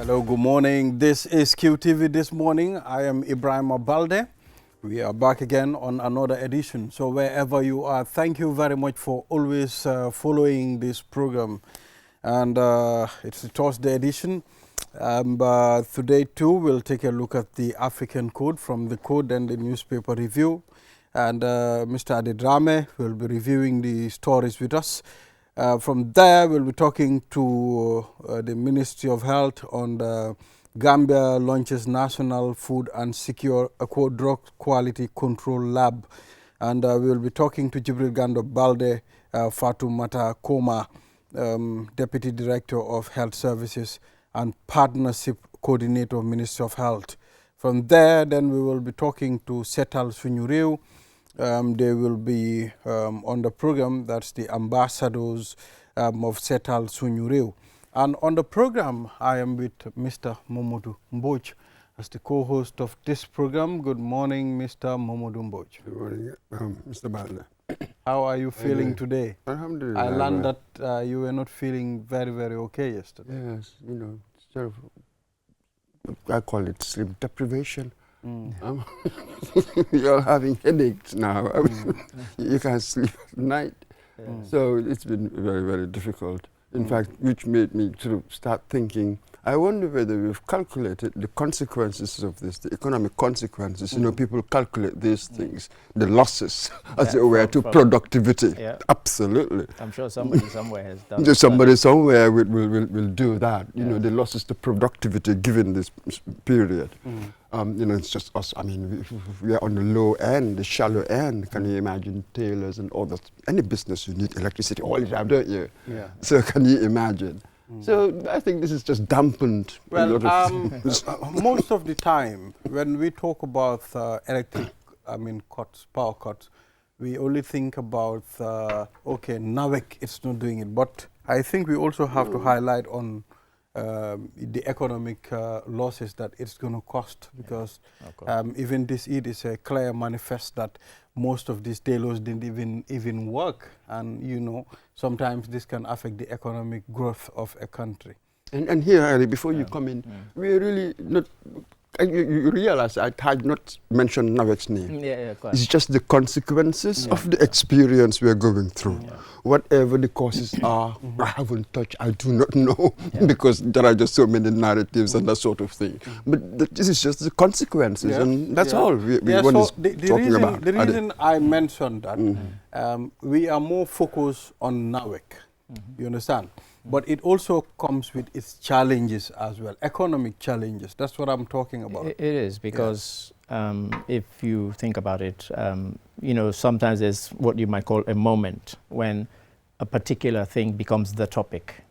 Hello, good morning. This is QTV This Morning. I am Ibrahim Abalde. We are back again on another edition. So wherever you are, thank you very much for always following this program. And it's the Thursday edition. Today too, we'll take a look at the African Code from the Code and the newspaper review. And Mr. Adedrame will be reviewing the stories with us. From there, we'll be talking to the Ministry of Health on the Gambia launches National Food and Secure Drug Quality Control Lab. And we'll be talking to Jibril Gando Balde, Fatoumata Koma, Deputy Director of Health Services and Partnership Coordinator, Ministry of Health. From there, then we will be talking to Setal Sunyuriu. They will be on the program. That's the ambassadors of Setal Sunyuriu. And on the program, I am with Mr. Momodu Mboj as the co-host of this program. Good morning, Mr. Momodu Mboj. Good morning, Mr. Balde. How are you feeling today? Alhamdulillah. I learned that you were not feeling very, very okay yesterday. Yes, you know, sort of, I call it sleep deprivation. You're having headaches now. I mean, you can't sleep at night. So it's been very, very difficult. In fact, which made me sort of start thinking, I wonder whether we've calculated the consequences of this, the economic consequences. You know, people calculate these things, the losses, as it were, to productivity. Yeah. Absolutely. I'm sure somebody somewhere has done Just somebody somewhere will do that. You know, the losses to productivity given this period. You know, it's just us. I mean, we are on the low end, the shallow end. Can you imagine tailors and all that? Any business, you need electricity all the time, don't you? Yeah. So can you imagine? So I think this is just dampened a lot of things. Most of the time, when we talk about power cuts, we only think about, okay, NAWEC, it's not doing it. But I think we also have to highlight on the economic losses that it's going to cost, because even this is a clear manifest that most of these tailors didn't even work, and you know, sometimes this can affect the economic growth of a country. And here, Ali, before you come in, we're really not. You realize I had not mentioned NAWEC's name. It's just the consequences of the experience we're going through. Whatever the causes are, I haven't touched, I do not know, because there are just so many narratives and that sort of thing. But this is just the consequences, and that's all we want to talking about. The reason I mentioned that, we are more focused on NAWEC, you understand? But it also comes with its challenges as well, economic challenges. That's what I'm talking about. It is, because if you think about it, you know, sometimes there's what you might call a moment when a particular thing becomes the topic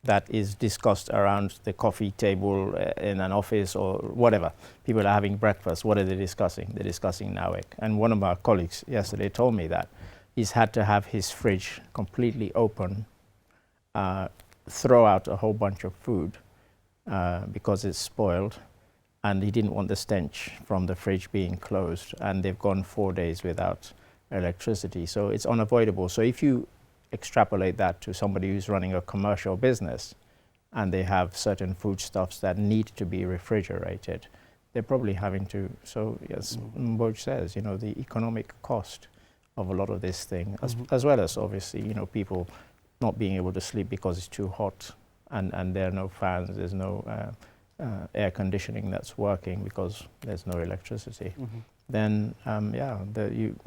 that is discussed around the coffee table in an office or whatever. People are having breakfast. What are they discussing? They're discussing NAWEC. And one of our colleagues yesterday told me that he's had to have his fridge completely open, throw out a whole bunch of food because it's spoiled, and he didn't want the stench from the fridge being closed, and they've gone 4 days without electricity. So it's unavoidable. So if you extrapolate that to somebody who's running a commercial business and they have certain foodstuffs that need to be refrigerated, they're probably having to, so as Mboj says, you know, the economic cost of a lot of this thing, as well as obviously, you know, people not being able to sleep because it's too hot, and there are no fans, there's no air conditioning that's working because there's no electricity. Then,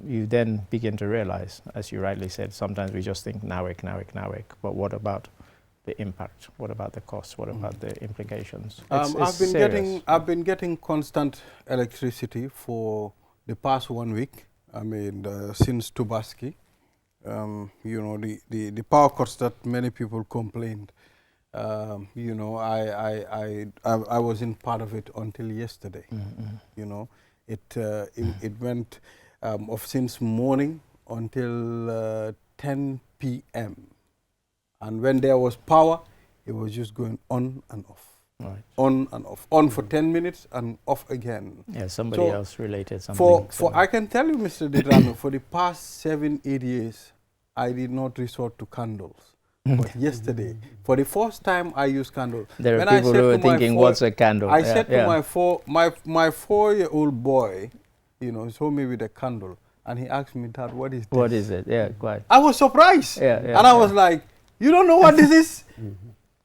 you then begin to realize, as you rightly said, sometimes we just think NAWEC, but what about the impact? What about the costs? What about the implications? I've been getting constant electricity for the past 1 week. I mean, since Tubaski. You know, the power cuts that many people complained. You know, I wasn't part of it until yesterday. You know, it went since morning until 10 p.m. And when there was power, it was just going on and off. Right. On and off. On for 10 minutes and off again. Yeah, somebody else related something. I can tell you, Mr. Dedrano, for the past 7-8 years, I did not resort to candles. But yesterday, for the first time, I used candle. There are people who are thinking, what's a candle? I said to my 4-year-old boy, you know, he saw me with a candle, and he asked me, Dad, what is this? What is it? Yeah, quite. I was surprised. And I was like, you don't know what this is?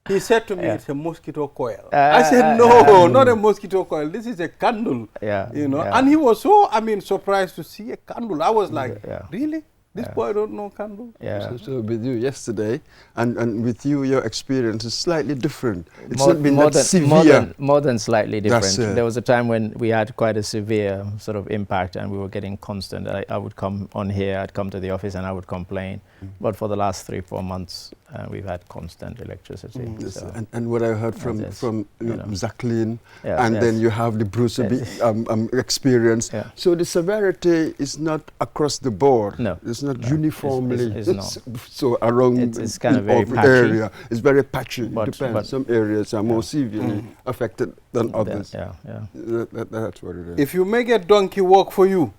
He said to me, it's a mosquito coil. I said, no, not a mosquito coil. This is a candle. You know, and he was so, surprised to see a candle. I was like, really? This boy don't know candle? So with you yesterday, and with you, your experience is slightly different. It's not been that severe. More than slightly different. There was a time when we had quite a severe sort of impact, and we were getting constant. I would come on here, I'd come to the office, and I would complain. But for the last 3-4 months, we've had constant electricity. So and what I heard from Jacqueline, then you have the Bruce experience. So the severity is not across the board. No. It's not uniformly. It's not. So around it's kind of very patchy. area, it's very patchy. It depends. Some areas are more severely affected than others. That's what it is. If you make a donkey work for you,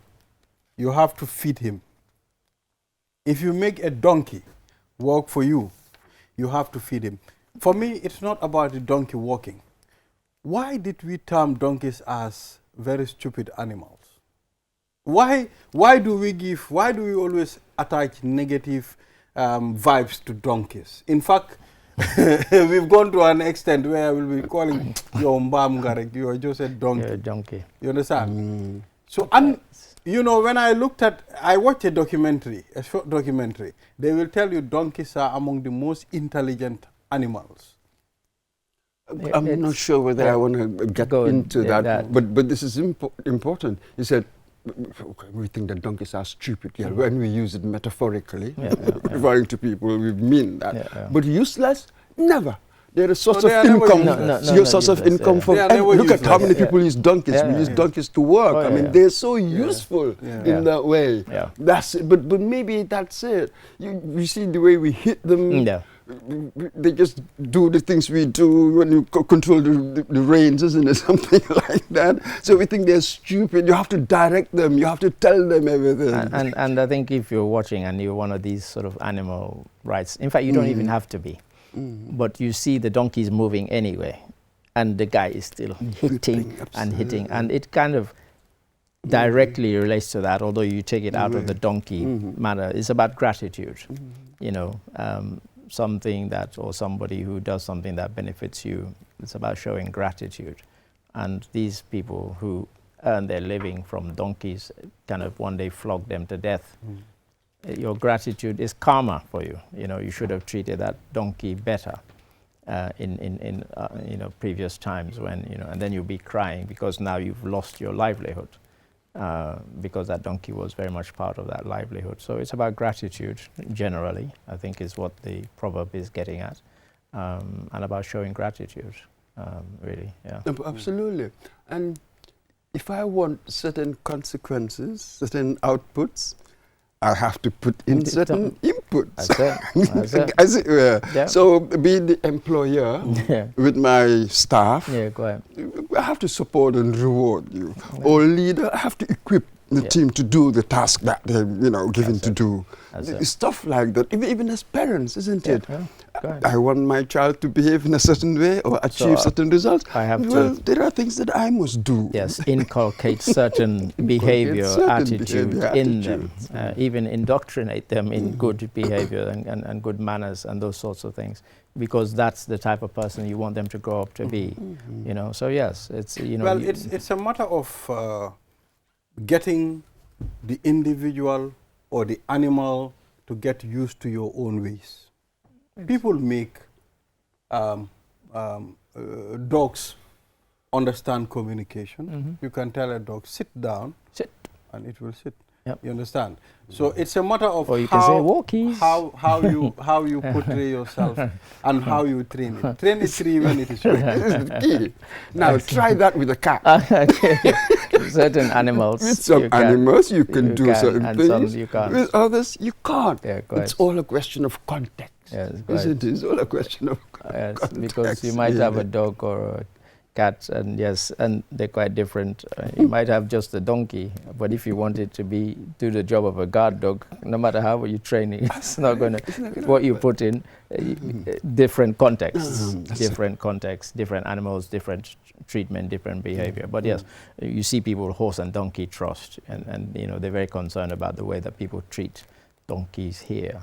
you have to feed him. If you make a donkey work for you, you have to feed him. For me, it's not about the donkey walking. Why did we term donkeys as very stupid animals? Why do we always attach negative vibes to donkeys? In fact, we've gone to an extent where I will be calling you Mbam, you are just a donkey. You're a donkey. You understand? So, you know, when I watched a documentary, a short documentary, they will tell you donkeys are among the most intelligent animals. I'm not sure whether I want to get into that, but this is important. You said, we think that donkeys are stupid. When we use it metaphorically, referring to people, we mean that. But useless? Never. They're a source of income. Source of income for. Look at how many people use donkeys. We use donkeys to work. They're so useful in that way. That's it. But maybe that's it. You see the way we hit them. They just do the things we do when you control the reins, isn't it? Something like that. So we think they're stupid. You have to direct them. You have to tell them everything. And I think if you're watching and you're one of these sort of animal rights, in fact, you don't even have to be. But you see the donkeys moving anyway, and the guy is still hitting and hitting. And it kind of directly relates to that, although you take it out of the donkey manner. It's about gratitude, you know. Something that, or somebody who does something that benefits you. It's about showing gratitude. And these people who earn their living from donkeys kind of one day flog them to death. Your gratitude is karma for you. You know, you should have treated that donkey better in previous times when, you know, and then you'll be crying because now you've lost your livelihood. Because that donkey was very much part of that livelihood. So it's about gratitude generally, I think is what the proverb is getting at, and about showing gratitude, really. Absolutely. And if I want certain consequences, certain outputs, I have to put in certain inputs. As it were. So being the employer with my staff, go ahead. I have to support and reward you. Or leader, I have to equip the team to do the task that they're given to do. Stuff like that. Even as parents, isn't it? I want my child to behave in a certain way or achieve certain results. There are things that I must do. Yes, inculcate certain behavior, attitude in them. Even indoctrinate them in good behavior and good manners and those sorts of things, because that's the type of person you want them to grow up to be. You know, so yes, it's Well, it's a matter of getting the individual or the animal to get used to your own ways. People make dogs understand communication. You can tell a dog, sit down, and it will sit. You understand? So it's a matter of or you can say walkies. How you portray yourself and how you train it. Train a tree when it is ready. This is the key. Now try that with a cat. Certain animals. With some animals you can do certain things. Some you can't. With others you can't. It's all a question of context. Isn't it? It's all a question of context. Because you might have a dog or a cats, and yes, and they're quite different. You might have just a donkey, but if you want it to do the job of a guard dog, no matter how you train it, it's not going to. What you put in, different contexts, different animals, different treatment, different behavior. But yes, you see people horse and donkey trust, and you know they're very concerned about the way that people treat donkeys here,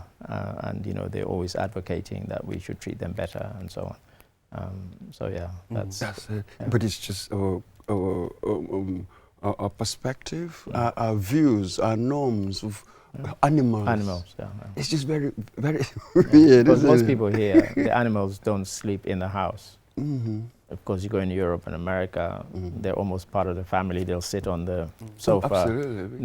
and you know they're always advocating that we should treat them better and so on. So yeah, that's it. Yeah. But it's just our perspective, our views, our norms of animals. Animals, yeah. It's just very, very weird. Because most people here, the animals don't sleep in the house. Mm-hmm. Of course, you go in Europe and America, they're almost part of the family. They'll sit on the sofa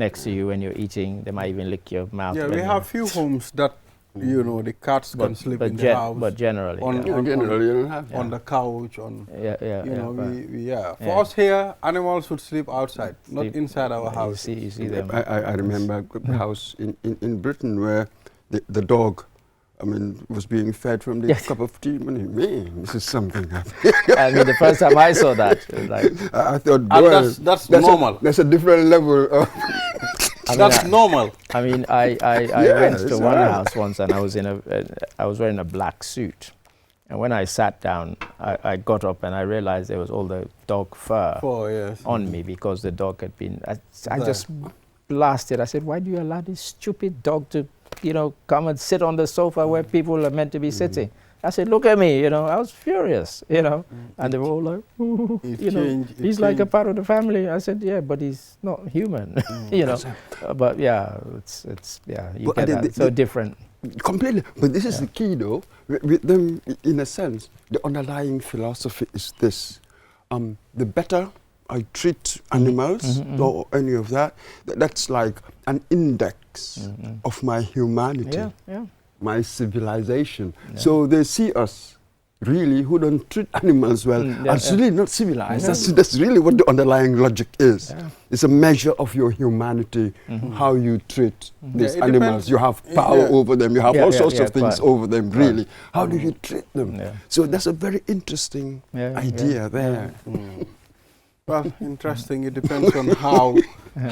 next to you when you're eating. They might even lick your mouth. Yeah, we have few homes that, you know, the cats can sleep in the house. But generally, on the couch, you know, For us here, animals should sleep outside, not inside our house. You see them. I remember a house in Britain where the dog, I mean, was being fed from the cup of tea. Man, this is something. I mean, the first time I saw that, it was like I thought, well, that's normal. That's a different level of. That's normal. I mean, I went to one house once, and I was wearing a black suit, and when I sat down, I got up and I realized there was all the dog fur on me because the dog had been. I just blasted. I said, "Why do you allow this stupid dog to, you know, come and sit on the sofa where people are meant to be sitting?" I said, "Look at me," you know. I was furious, you know, and they were all like, you know, he's like a part of the family. I said, "Yeah, but he's not human," you know. But yeah, it's you get that. So different. Completely. But this is the key, though. With them, in a sense, the underlying philosophy is this: the better I treat animals or any of that, that's like an index of my humanity. My civilization. So they see us really who don't treat animals well as really not civilized. That's really what the underlying logic is. It's a measure of your humanity, how you treat these animals. You have power over them, you have all sorts of things over them, really. How do you treat them? So that's a very interesting idea there. Well, interesting. It depends on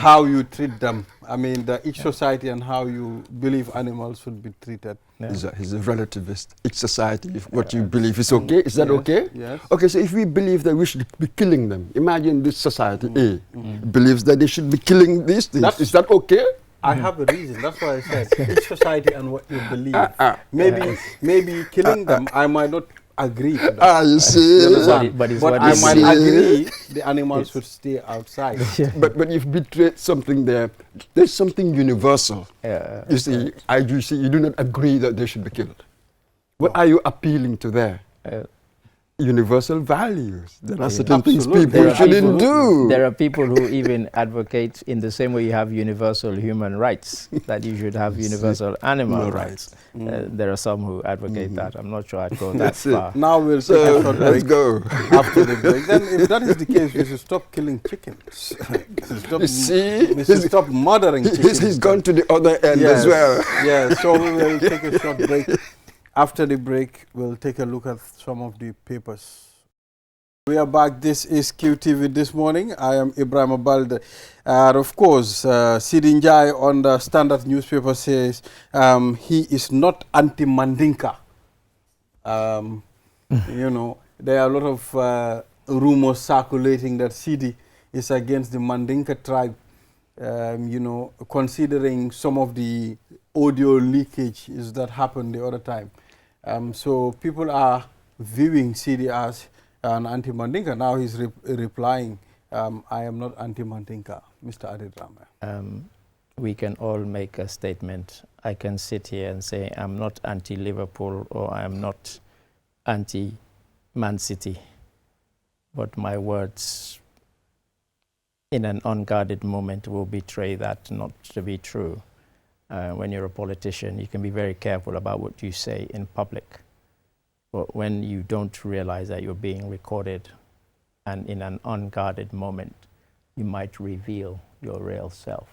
how you treat them. I mean, each society and how you believe animals should be treated. He's a relativist. Each society, if what you believe is okay, is that okay? Yes. Okay, so if we believe that we should be killing them, imagine this society A believes that they should be killing these things. Is that okay? I have a reason. That's why I said each society and what you believe. Maybe killing them, I might not agree to that. You see? But I might agree the animals should stay outside. But you've betrayed something there. There's something universal. You see, you do not agree that they should be killed. What are you appealing to there? Universal values. There are certain things people shouldn't do. There are people who even advocate in the same way you have universal human rights, that you should have universal animal rights. There are some who advocate that. I'm not sure I'd go that far. Now we'll take a short break. Let's go. After the break. Then if that is the case, we should stop killing chickens. We should stop murdering chickens. He's gone to the other end as well. Yes, so we will take a short break. After the break, we'll take a look at some of the papers. We are back. This is QTV This Morning. I am Ibrahim Abalde. Of course, Sidi Njai on the Standard newspaper says he is not anti-Mandinka. You know, there are a lot of rumors circulating that Sidi is against the Mandinka tribe, you know, considering some of the audio leakages that happened the other time. So people are viewing Sidi as an anti-Mandinka. Now he's replying, I am not anti-Mandinka, Mr. Adid Rama. We can all make a statement. I can sit here and say I'm not anti-Liverpool or I am not anti-Man City. But my words in an unguarded moment will betray that not to be true. When you're a politician, you can be very careful about what you say in public. But when you don't realize that you're being recorded and in an unguarded moment, you might reveal your real self.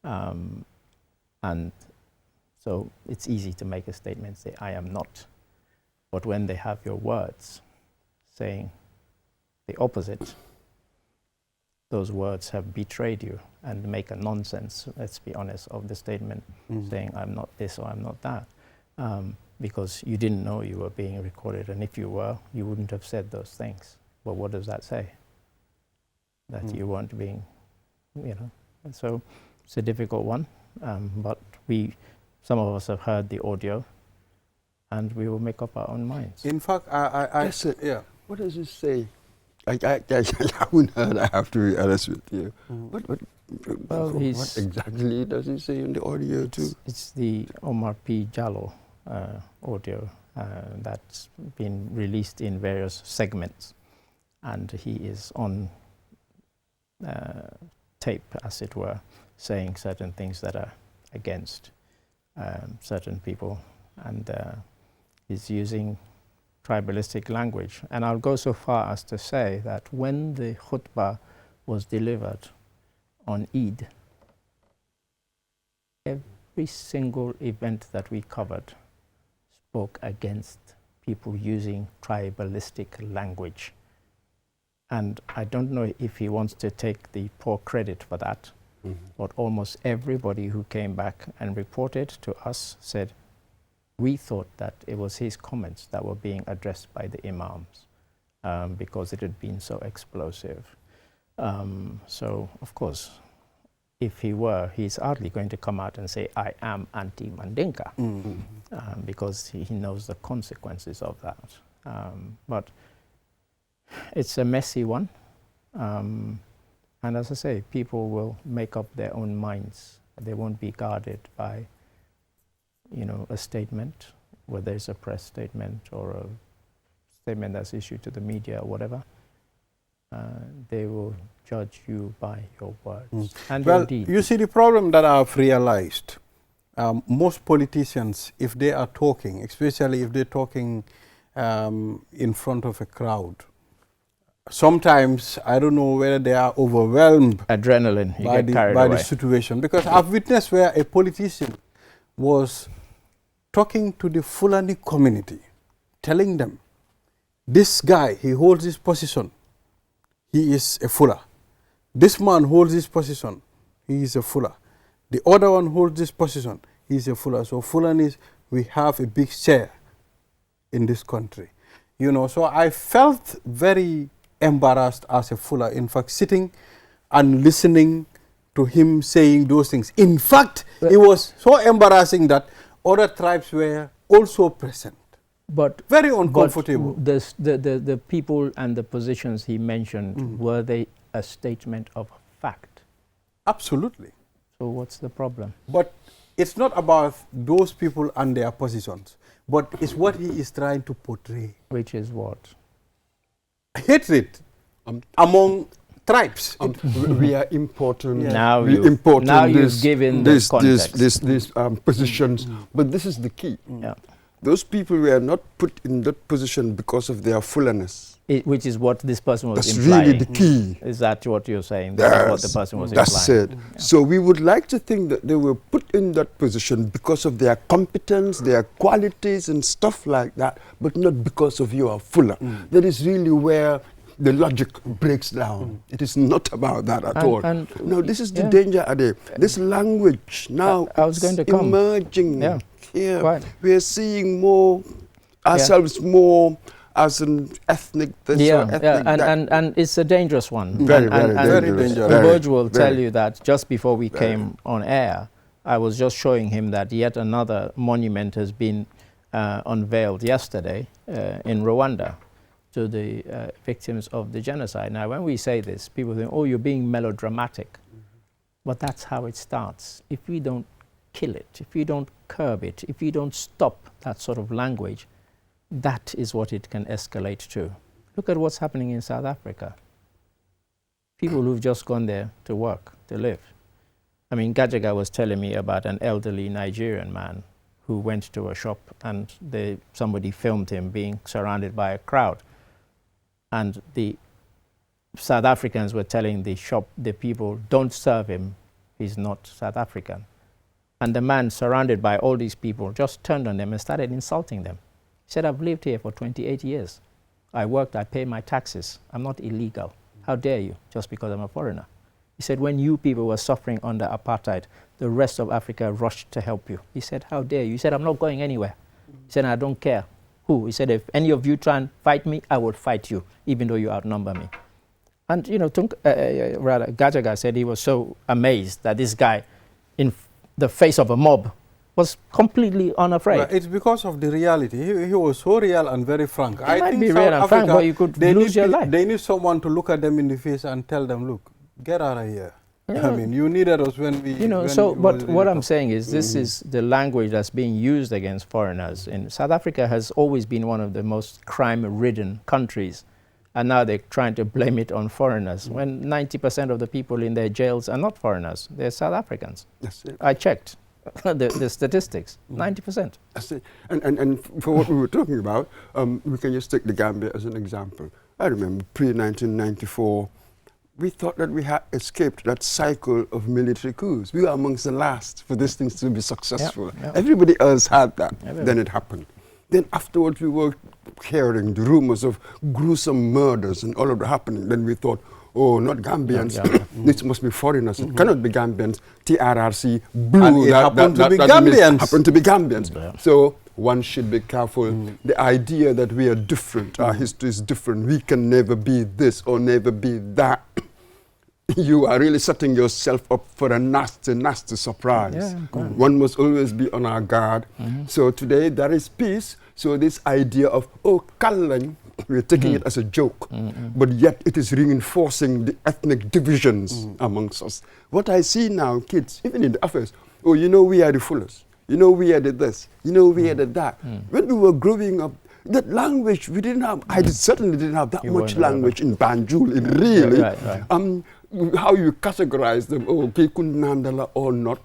And so it's easy to make a statement, say, I am not. But when they have your words saying, the opposite, those words have betrayed you and make a nonsense, let's be honest, of the statement saying I'm not this or I'm not that, because you didn't know you were being recorded, and if you were, you wouldn't have said those things. But what does that say? That you weren't being, you know. And so it's a difficult one, but some of us have heard the audio, and we will make up our own minds. In fact, yeah. What does it say? I haven't heard, I have to be honest with you. What exactly does he say in the audio too? It's the Omar P. Jallow audio that's been released in various segments, and he is on tape, as it were, saying certain things that are against certain people, and is using tribalistic language. And I'll go so far as to say that when the khutbah was delivered on Eid, every single event that we covered spoke against people using tribalistic language. And I don't know if he wants to take the poor credit for that, but almost everybody who came back and reported to us said, we thought that it was his comments that were being addressed by the imams because it had been so explosive. So, of course, if he were, he's hardly going to come out and say, I am anti-Mandinka, because he knows the consequences of that. But it's a messy one. And as I say, people will make up their own minds. They won't be guarded by, you know, a statement, whether it's a press statement or a statement that's issued to the media or whatever. They will judge you by your words and your deeds. You see, the problem that I've realized, most politicians, if they are talking, especially if they're talking in front of a crowd, sometimes I don't know whether they are overwhelmed adrenaline by the situation, because I've witnessed where a politician was talking to the Fulani community, telling them, this guy, he holds this position, he is a Fula. This man holds this position, he is a Fula. The other one holds this position, he is a Fula. So Fulanis, we have a big share in this country. You know, so I felt very embarrassed as a Fula, in fact, sitting and listening to him saying those things. In fact, it was so embarrassing that other tribes were also present. But very uncomfortable. But the people and the positions he mentioned, were they a statement of fact? Absolutely. So what's the problem? But it's not about those people and their positions, but it's what he is trying to portray. Which is what? Hatred among tribes. We are important. Yeah. Now you've given the context. These positions, but this is the key. Yeah. Those people were not put in that position because of their fullness. Which is what this person was That's implying. Really the key. Is that what you're saying? That's what the person was implying. That's it. Yeah. So we would like to think that they were put in that position because of their competence, their qualities and stuff like that, but not because of you are fuller. That is really where the logic breaks down. It is not about that at all. No, this is the danger, Ade. This language now emerging here. Right. We are seeing more ourselves more as an ethnic this or ethnic that. And it's a dangerous one. Very dangerous. Burj will tell you that just before we came on air, I was just showing him that yet another monument has been unveiled yesterday in Rwanda to the victims of the genocide. Now, when we say this, people think, oh, you're being melodramatic. But that's how it starts. If we don't kill it, if we don't curb it, if we don't stop that sort of language, that is what it can escalate to. Look at what's happening in South Africa. People who've just gone there to work, to live. I mean, Gajaga was telling me about an elderly Nigerian man who went to a shop and somebody filmed him being surrounded by a crowd. And the South Africans were telling the people, don't serve him, he's not South African. And the man, surrounded by all these people, just turned on them and started insulting them. He said, I've lived here for 28 years. I worked, I pay my taxes. I'm not illegal. How dare you, just because I'm a foreigner? He said, when you people were suffering under apartheid, the rest of Africa rushed to help you. He said, how dare you? He said, I'm not going anywhere. He said, I don't care who. He said, if any of you try and fight me, I will fight you, even though you outnumber me. And, you know, Gachagua said he was so amazed that this guy, in the face of a mob, was completely unafraid. Well, it's because of the reality. He was so real and very frank. He might be real and frank, but you could lose your life. They need someone to look at them in the face and tell them, look, get out of here. Yeah. I mean, you needed us when we... You know, but what I'm saying is this is the language that's being used against foreigners. In South Africa has always been one of the most crime-ridden countries. And now they're trying to blame it on foreigners, when 90% of the people in their jails are not foreigners, they're South Africans. That's it. I checked the statistics, 90%. That's it. And for what we were talking about, we can just take the Gambia as an example. I remember pre-1994, we thought that we had escaped that cycle of military coups. We were amongst the last for these things to be successful. Yep, yep. Everybody else had that. Everybody. Then it happened. Then afterwards we were hearing the rumors of gruesome murders and all of that happening. Then we thought, oh, not Gambians. This must be foreigners. It cannot be Gambians. TRRC blew and it that. happened that, to be that Gambians. Happened to be Gambians. Yeah. So one should be careful. The idea that we are different, our history is different, we can never be this or never be that. You are really setting yourself up for a nasty, nasty surprise. Yeah, one must always be on our guard. So today there is peace. So this idea of, oh, Kallang, we're taking it as a joke, but yet it is reinforcing the ethnic divisions amongst us. What I see now, kids, even in the affairs, oh, you know, we are the Fullers. You know, we are the this. You know, we are the that. When we were growing up, that language, we didn't have, I certainly didn't have that much language in Banjul, in really. Right. How you categorize them, oh, Kekun Nandala or not.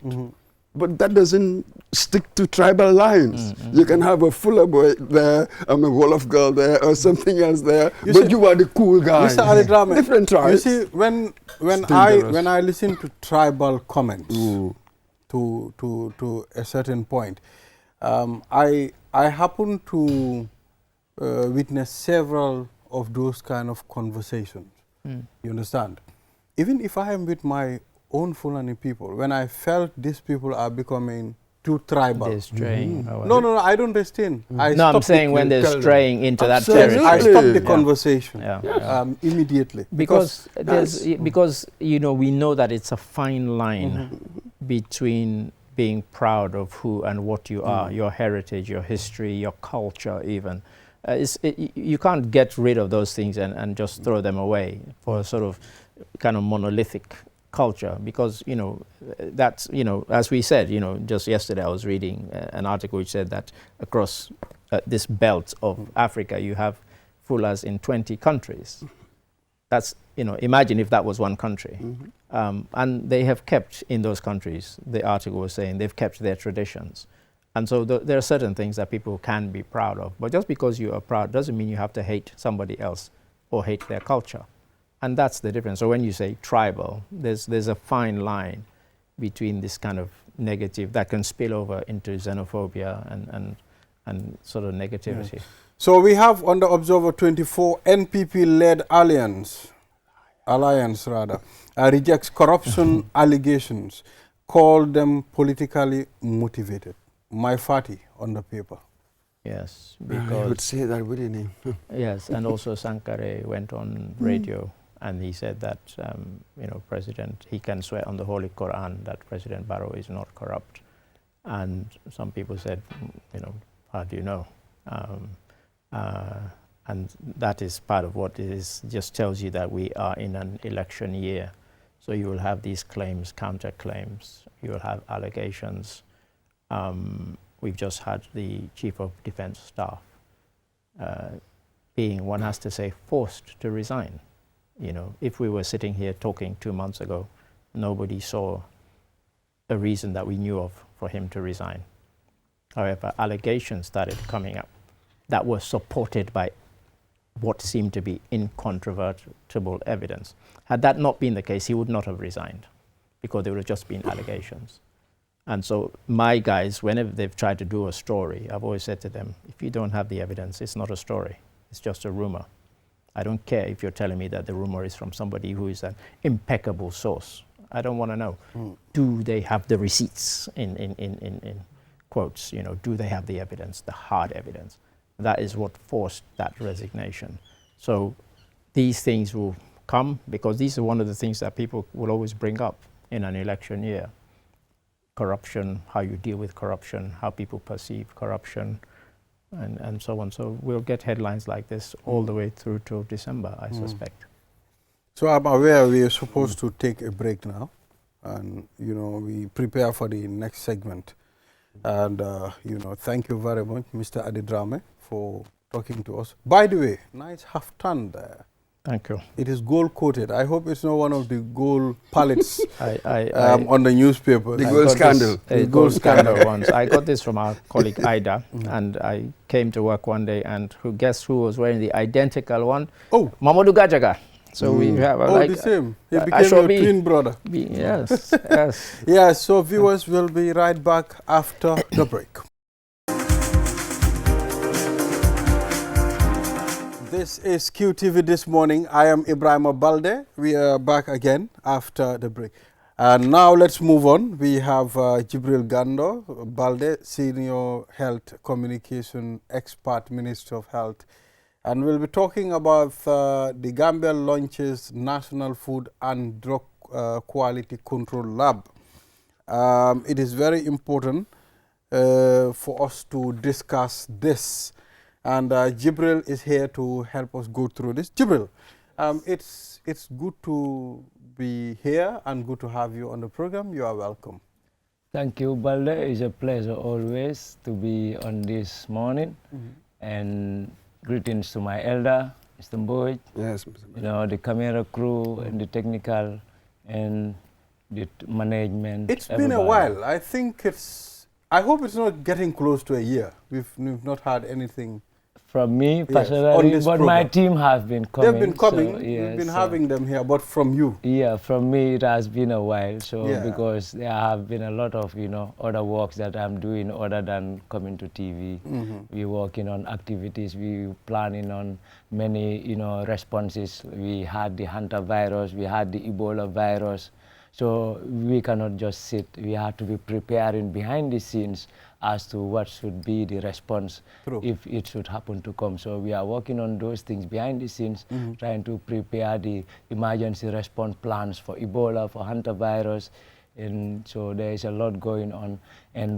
But that doesn't stick to tribal lines. You can have a Fuller boy there, a Wolof girl there, or something else there, but you are the cool guy. Mr. Ali Drame, different tribes. You see, when I listen to tribal comments to a certain point, I happen to witness several of those kind of conversations. You understand? Even if I am with my own Fulani people, when I felt these people are becoming too tribal. They're straying. No, I don't understand. I'm saying when they're straying into that Absolutely. territory. I stopped the conversation Yeah. immediately. Because you know, we know that it's a fine line between being proud of who and what you are, your heritage, your history, your culture even. You can't get rid of those things and just throw them away for a sort of kind of monolithic culture, because, you know, that's, you know, as we said, you know, just yesterday I was reading an article which said that across this belt of Africa you have Fullers in 20 countries. That's, you know, imagine if that was one country. And they have kept in those countries, the article was saying, they've kept their traditions. And so there are certain things that people can be proud of. But just because you are proud doesn't mean you have to hate somebody else or hate their culture. And that's the difference. So when you say tribal, there's a fine line between this kind of negative that can spill over into xenophobia and sort of negativity. Yeah. So we have on the Observer 24, NPP-led alliance rejects corruption allegations, called them politically motivated. My Fati on the paper. Yes, because I would say that, wouldn't he? Yes, and also Sankare went on radio and he said that, you know, he can swear on the Holy Quran that President Barrow is not corrupt. And some people said, you know, how do you know? And that is part of what it is, just tells you that we are in an election year. So you will have these claims, counterclaims, you will have allegations. We've just had the Chief of Defense Staff being, one has to say, forced to resign. You know, if we were sitting here talking 2 months ago, nobody saw a reason that we knew of for him to resign. However, allegations started coming up that were supported by what seemed to be incontrovertible evidence. Had that not been the case, he would not have resigned, because there would have just been allegations. And so my guys, whenever they've tried to do a story, I've always said to them, if you don't have the evidence, it's not a story. It's just a rumor. I don't care if you're telling me that the rumor is from somebody who is an impeccable source. I don't want to know. Do they have the receipts in quotes? You know, do they have the evidence, the hard evidence? That is what forced that resignation. So these things will come because these are one of the things that people will always bring up in an election year. Corruption, how you deal with corruption, how people perceive corruption, and so on. So we'll get headlines like this all the way through to December, I suspect. So I'm aware we are supposed to take a break now, and you know, we prepare for the next segment. And you know, thank you very much, Mr. Adedrame, for talking to us. By the way, nice half-ton there. Thank you. It is gold-coated. I hope it's not one of the gold pallets on the newspaper. The gold scandal. The gold scandal ones. I got this from our colleague Ida, and I came to work one day, and guess who was wearing the identical one? Oh, Mamadou Gajaga. So we have the same. He became your twin brother. Yes, yes. Yeah, so viewers will be right back after the break. This is QTV This Morning. I am Ibrahim Balde. We are back again after the break. And now let's move on. We have Jibril Gando Balde, Senior Health Communication Expert, Minister of Health. And we'll be talking about the Gambia launches National Food and Drug Quality Control Lab. It is very important for us to discuss this. And Jibril is here to help us go through this. Jibril, it's good to be here and good to have you on the program. You are welcome. Thank you, Balde. It's a pleasure always to be on this morning. And greetings to my elder, Mr. Boyd. Yes, you know, the camera crew and the technical and the management. It's been a while. I think I hope it's not getting close to a year. We've not had anything. From me personally, but program. My team have been coming. They've been coming. So, yes, we've been having them here, but from you? Yeah, from me it has been a while. So because there have been a lot of other works that I'm doing other than coming to TV. We're working on activities. We're planning on many responses. We had the Hanta virus. We had the Ebola virus. So we cannot just sit. We have to be preparing behind the scenes as to what should be the response if it should happen to come. So we are working on those things behind the scenes, trying to prepare the emergency response plans for Ebola, for hantavirus, and so there is a lot going on.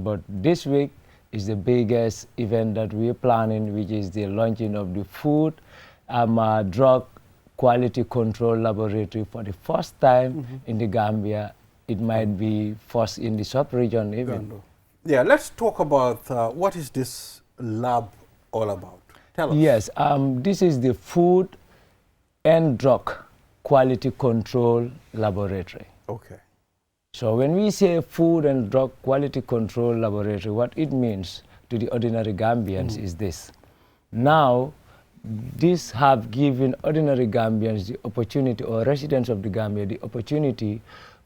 But this week is the biggest event that we're planning, which is the launching of the Food Drug Quality Control Laboratory for the first time in the Gambia. It might be first in the sub-region even. Yeah, let's talk about what is this lab all about? Tell us. Yes, this is the Food and Drug Quality Control Laboratory. Okay. So when we say Food and Drug Quality Control Laboratory, what it means to the ordinary Gambians is this. Now, this have given ordinary Gambians the opportunity, or residents of the Gambia, the opportunity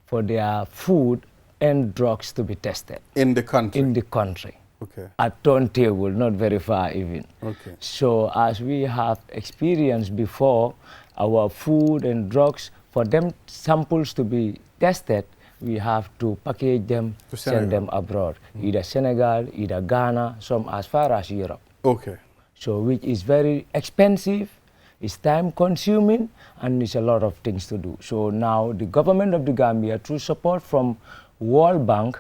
for their food and drugs to be tested. In the country? In the country. Okay. At turntable, not very far even. Okay. So as we have experienced before, our food and drugs, for them samples to be tested, we have to package them, send them abroad. Either Senegal, either Ghana, some as far as Europe. Okay. So which is very expensive, it's time consuming, and it's a lot of things to do. So now the government of the Gambia, through support from World Bank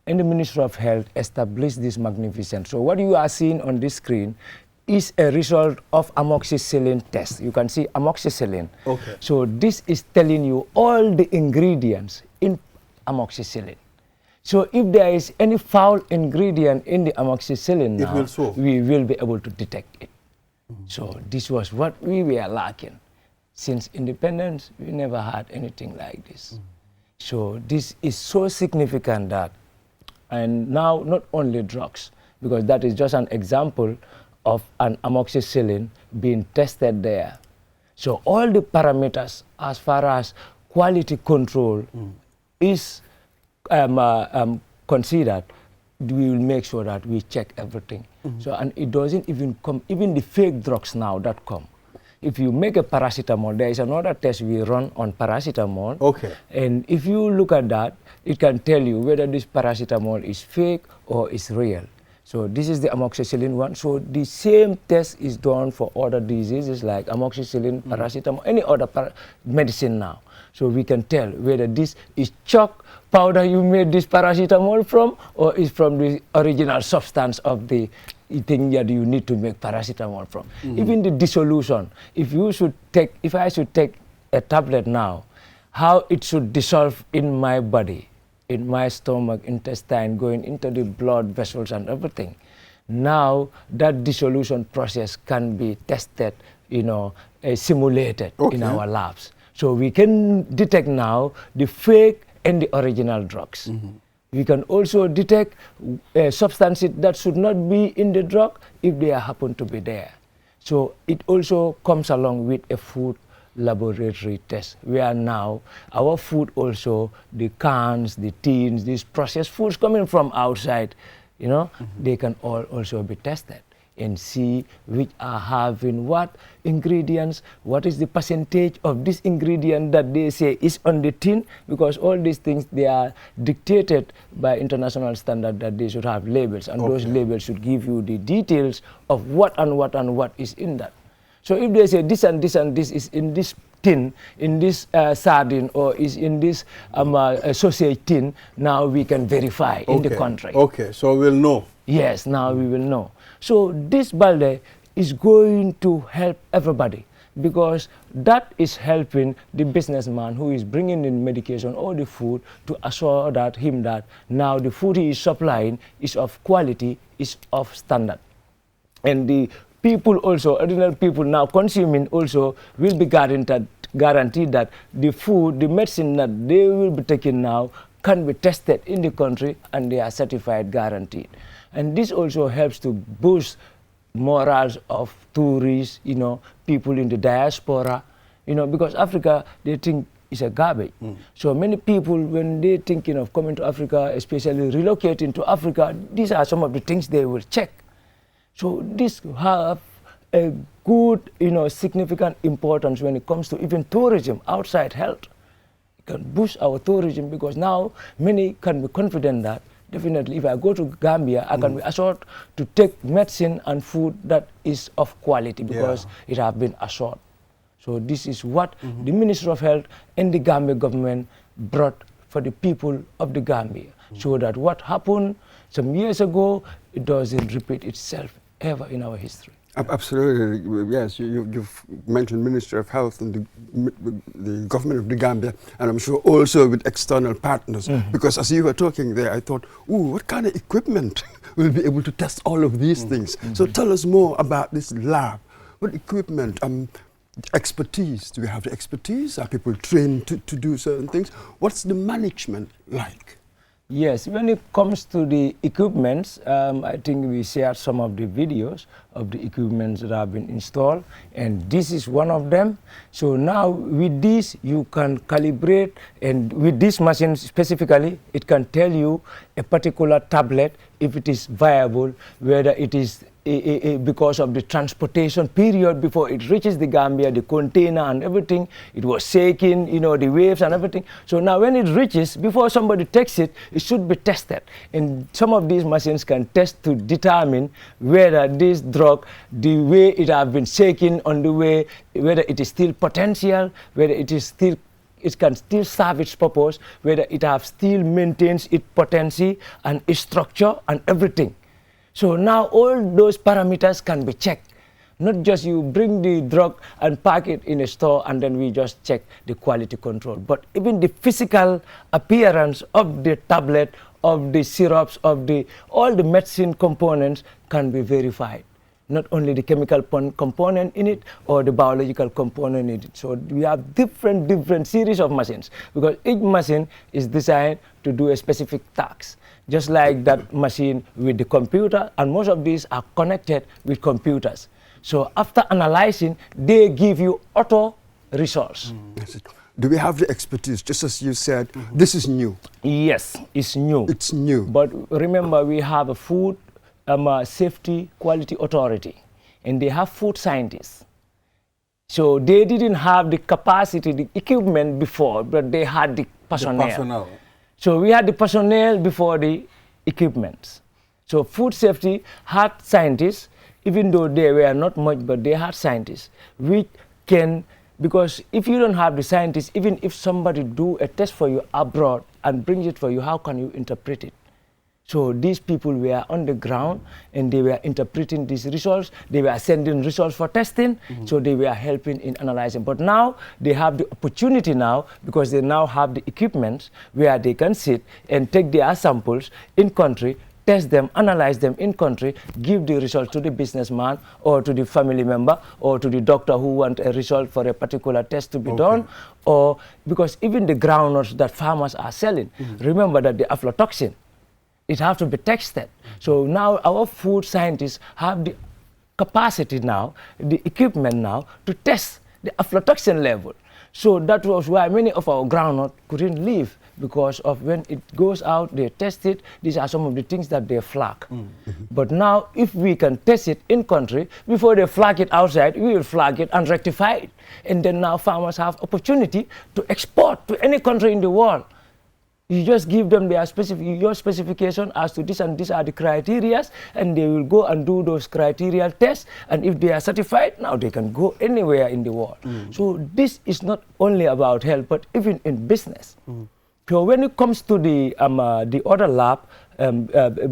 and the Ministry of Health, established this magnificent. So what you are seeing on this screen is a result of amoxicillin test. You can see amoxicillin. Okay. So this is telling you all the ingredients in amoxicillin. So if there is any foul ingredient in the amoxicillin now, we will be able to detect it. So this was what we were lacking. Since independence, we never had anything like this. So this is so significant that, and now not only drugs, because that is just an example of an amoxicillin being tested there. So all the parameters as far as quality control is considered, we will make sure that we check everything. So, and it doesn't even come, even the fake drugs now that come, if you make a paracetamol, there is another test we run on paracetamol. Okay. And if you look at that, it can tell you whether this paracetamol is fake or is real. So this is the amoxicillin one. So the same test is done for other diseases like amoxicillin, paracetamol, any other medicine now. So we can tell whether this is chalk powder you made this paracetamol from, or is from the original substance of the thing that you need to make paracetamol from. Even the dissolution, if I should take a tablet now, how it should dissolve in my body, in my stomach, intestine, going into the blood vessels and everything. Now that dissolution process can be tested, simulated in our labs. So we can detect now the fake and the original drugs. We can also detect substances that should not be in the drug if they happen to be there. So it also comes along with a food laboratory test, where now our food also, the cans, the tins, these processed foods coming from outside, they can all also be tested and see which are having what ingredients, what is the percentage of this ingredient that they say is on the tin, because all these things, they are dictated by international standard that they should have labels, and those labels should give you the details of what and what and what is in that. So if they say this and this and this is in this tin, in this sardine, or is in this sausage tin, now we can verify in the country. Okay, so we'll know. Yes, now we will know. So this Balde is going to help everybody, because that is helping the businessman who is bringing in medication or the food to assure that now the food he is supplying is of quality, is of standard. And the people also, ordinary people now consuming also will be guaranteed that the food, the medicine that they will be taking now can be tested in the country, and they are certified, guaranteed. And this also helps to boost morals of tourists, people in the diaspora, because Africa, they think it's a garbage. So many people, when they're thinking of coming to Africa, especially relocating to Africa, these are some of the things they will check. So this have a good, significant importance when it comes to even tourism outside health. It can boost our tourism, because now many can be confident that definitely if I go to Gambia, I can be assured to take medicine and food that is of quality, because it have been assured. So this is what the Ministry of Health and the Gambia government brought for the people of the Gambia, so that what happened some years ago, it doesn't repeat itself ever in our history. Absolutely, yes. You've mentioned Ministry of Health and the government of the Gambia, and I'm sure also with external partners, because as you were talking there, I thought, what kind of equipment will be able to test all of these things? So tell us more about this lab. What equipment, expertise, do we have the expertise? Are people trained to do certain things? What's the management like? Yes, when it comes to the equipments, I think we shared some of the videos of the equipments that have been installed, and this is one of them. So now with this, you can calibrate, and with this machine specifically, it can tell you a particular tablet, if it is viable, whether it is because of the transportation period before it reaches the Gambia, the container and everything, it was shaking, the waves and everything. So now when it reaches, before somebody takes it, it should be tested. And some of these machines can test to determine whether this drug, the way it has been shaken on the way, whether it is still potential, whether it can still serve its purpose, whether it has still maintains its potency and its structure and everything. So now all those parameters can be checked. Not just you bring the drug and pack it in a store and then we just check the quality control, but even the physical appearance of the tablet, of the syrups, of all the medicine components can be verified. Not only the chemical component in it or the biological component in it. So we have different series of machines, because each machine is designed to do a specific task. Just like that machine with the computer, and most of these are connected with computers. So after analyzing, they give you auto results. Do we have the expertise? Just as you said, this is new. Yes, it's new. It's new. But remember, we have a food safety quality authority, and they have food scientists. So they didn't have the capacity, the equipment before, but they had the personnel. So we had the personnel before the equipment. So food safety had scientists, even though they were not much, but they had scientists, which can, because if you don't have the scientists, even if somebody do a test for you abroad and brings it for you, how can you interpret it? So these people were on the ground and they were interpreting these results. They were sending results for testing, so they were helping in analyzing. But now they have the opportunity now, because they now have the equipment where they can sit and take their samples in country, test them, analyze them in country, give the results to the businessman or to the family member or to the doctor who want a result for a particular test to be done. Or because even the groundnuts that farmers are selling, remember that the aflatoxin, it has to be tested. So now our food scientists have the capacity now, the equipment now to test the aflatoxin level. So that was why many of our groundnut couldn't live, because of when it goes out, they test it. These are some of the things that they flag. But now, if we can test it in country, before they flag it outside, we will flag it and rectify it. And then now farmers have opportunity to export to any country in the world. You just give them their your specification as to this and these are the criteria, and they will go and do those criteria tests. And if they are certified, now they can go anywhere in the world. So this is not only about health, but even in business. So when it comes to the other lab,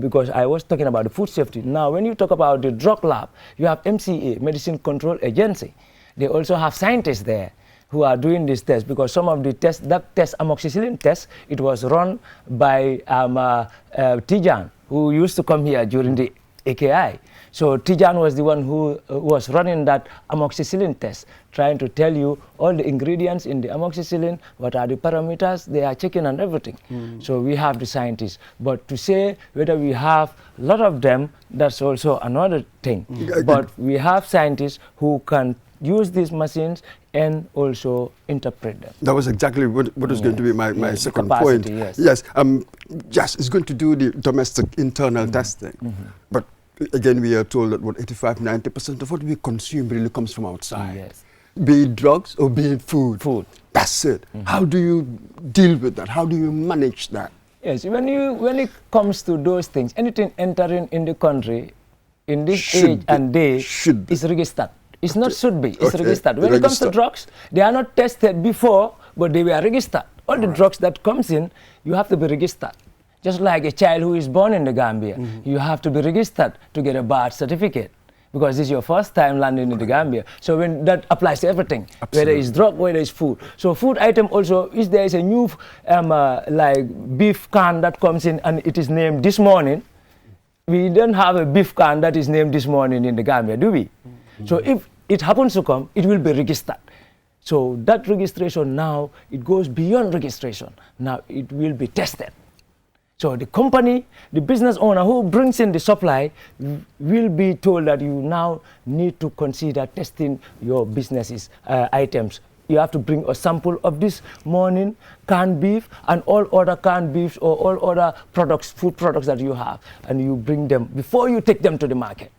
because I was talking about the food safety. Now, when you talk about the drug lab, you have MCA, Medicine Control Agency. They also have scientists there who are doing this test, because some of the tests, that test, amoxicillin test, it was run by Tijan, who used to come here during the AKI. So Tijan was the one who was running that amoxicillin test, trying to tell you all the ingredients in the amoxicillin, what are the parameters, they are checking and everything. So we have the scientists. But to say whether we have a lot of them, that's also another thing. But we have scientists who can use these machines and also interpret them. That was exactly what was going to be my second point. Yes, it's going to do the domestic internal testing. But again, we are told that 85–90% of what we consume really comes from outside. Be it drugs or be it food. That's it. How do you deal with that? How do you manage that? Yes, when it comes to those things, anything entering in the country in this age and day is registered. It's not should be, it's registered. When it comes to drugs, they are not tested before, but they were registered. All the drugs that comes in, you have to be registered. Just like a child who is born in the Gambia, you have to be registered to get a birth certificate, because this is your first time landing in the Gambia. So when that applies to everything, whether it's drug, whether it's food. So food item also, if there is a new like beef can that comes in and it is named this morning, we don't have a beef can that is named this morning in the Gambia, do we? So if it happens to come, it will be registered. So that registration now, it goes beyond registration. Now it will be tested. So the company, the business owner who brings in the supply will be told that you now need to consider testing your business's items. You have to bring a sample of this morning canned beef and all other canned beefs or all other products, food products that you have, and you bring them before you take them to the market.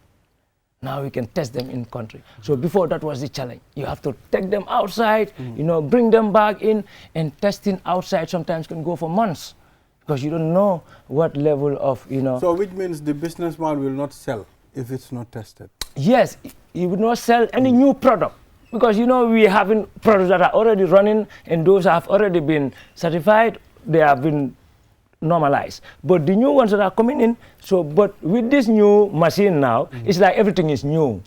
Now we can test them in country. So before, that was the challenge. You have to take them outside, bring them back in, and testing outside sometimes can go for months, because you don't know what level of, So which means the businessman will not sell if it's not tested? Yes, he would not sell any new product, because we having products that are already running, and those have already been certified, they have been normalized. But the new ones that are coming in, but with this new machine now, it's like everything is new.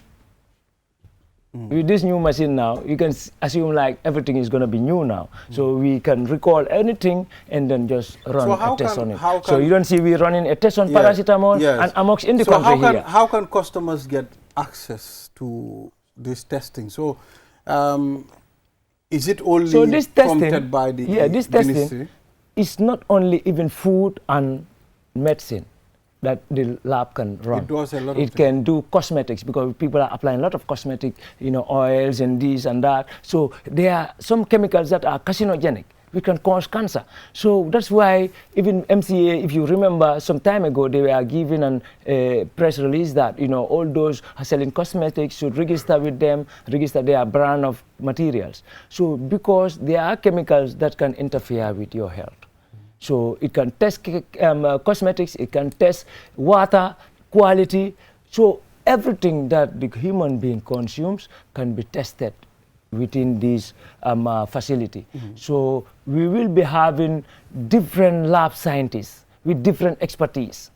With this new machine now, you can assume like everything is going to be new now. So we can recall anything and then just run a test on it. So you don't see we running a test on paracetamol and Amox in the country here. How can customers get access to this testing? So is it only prompted by the this ministry? testing is not only even food and medicine that the lab can run. It does a lot of things. Can do cosmetics, because people are applying a lot of cosmetic, oils and this and that. So there are some chemicals that are carcinogenic which can cause cancer. So that's why even MCA, if you remember some time ago, they were given a press release that, all those who are selling cosmetics should register with them, register their brand of materials. So because there are chemicals that can interfere with your health. So it can test cosmetics, it can test water quality. So everything that the human being consumes can be tested within this facility. So we will be having different lab scientists with different expertise.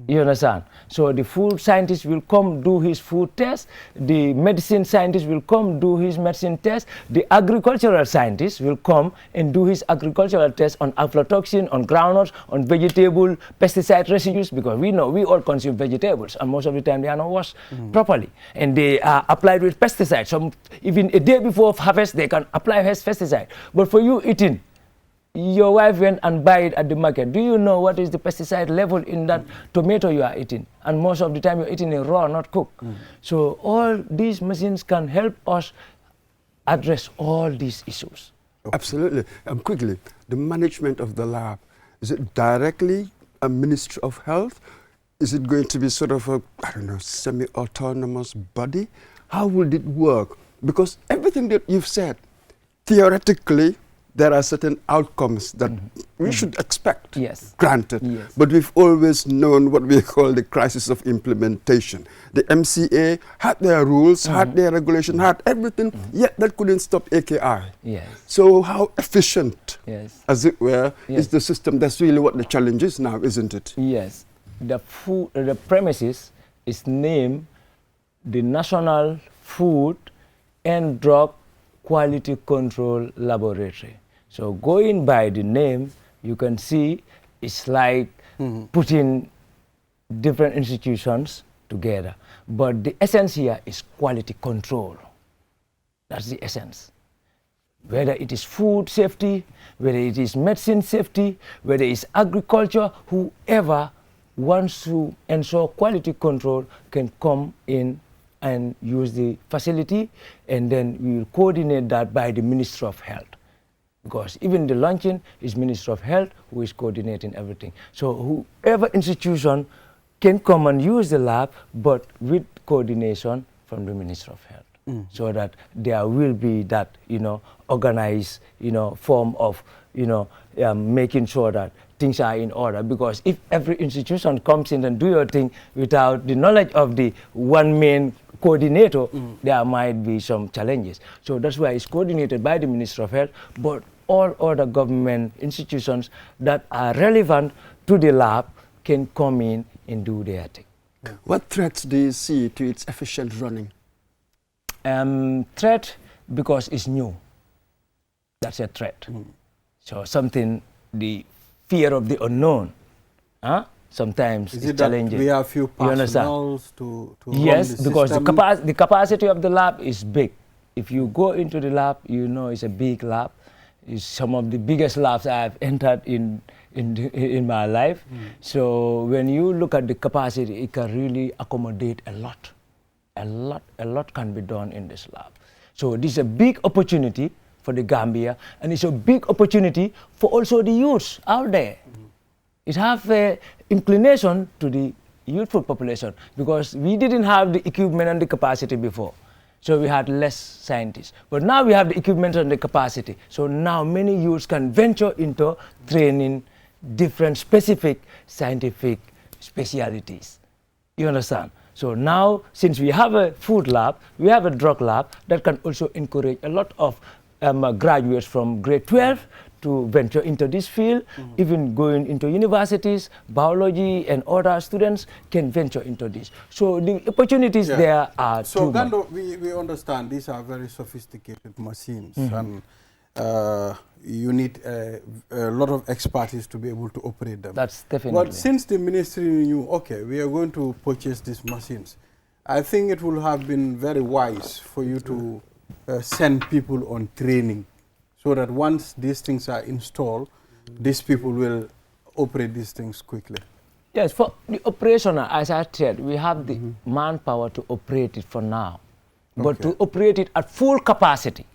You understand? So the food scientist will come do his food test, the medicine scientist will come do his medicine test, the agricultural scientist will come and do his agricultural test on aflatoxin, on groundnuts, on vegetable pesticide residues, because we know we all consume vegetables and most of the time they are not washed properly and they are applied with pesticides. So even a day before harvest they can apply pesticide. But for you eating, your wife went and buy it at the market. Do you know what is the pesticide level in that tomato you are eating? And most of the time you're eating it raw, not cooked. So all these machines can help us address all these issues. Absolutely. Quickly, the management of the lab, is it directly a Ministry of Health? Is it going to be sort of a, semi-autonomous body? How will it work? Because everything that you've said, theoretically, there are certain outcomes that we should expect, granted. But we've always known what we call the crisis of implementation. The MCA had their rules, had their regulation, had everything, yet that couldn't stop AKI. So how efficient, as it were, is the system? That's really what the challenge is now, isn't it? Yes. The premises is named the National Food and Drug Quality Control Laboratory. So going by the name, you can see it's like putting different institutions together. But the essence here is quality control. That's the essence. Whether it is food safety, whether it is medicine safety, whether it's agriculture, whoever wants to ensure quality control can come in and use the facility, and then we will coordinate that by the Ministry of Health. Because even the launching is Ministry of Health who is coordinating everything. So whoever institution can come and use the lab, but with coordination from the Ministry of Health. So that there will be that, organized, form of, making sure that things are in order. Because if every institution comes in and do your thing without the knowledge of the one main coordinator, there might be some challenges. So that's why it's coordinated by the Ministry of Health, but all other government institutions that are relevant to the lab can come in and do their thing. What threats do you see to its efficient running? Threat, because it's new. That's a threat. So something, the fear of the unknown, sometimes it's challenging. We have few personnel to yes, run the because system. the capacity of the lab is big. If you go into the lab, it's a big lab. It's some of the biggest labs I've entered in my life. So when you look at the capacity, it can really accommodate a lot. A lot can be done in this lab. So this is a big opportunity for the Gambia, and it's a big opportunity for also the youths out there. It has an inclination to the youthful population, because we didn't have the equipment and the capacity before. So we had less scientists. But now we have the equipment and the capacity. So now many youths can venture into training different specific scientific specialities. You understand? So now, since we have a food lab, we have a drug lab that can also encourage a lot of graduates from grade 12 to venture into this field, even going into universities, biology and other students can venture into this. So the opportunities there are so Gando, we understand these are very sophisticated machines, and you need a lot of expertise to be able to operate them. That's definitely. But since the ministry knew, okay, we are going to purchase these machines, I think it would have been very wise for you to send people on training, so that once these things are installed, these people will operate these things quickly. Yes, for the operational, as I said, we have the manpower to operate it for now. But to operate it at full capacity,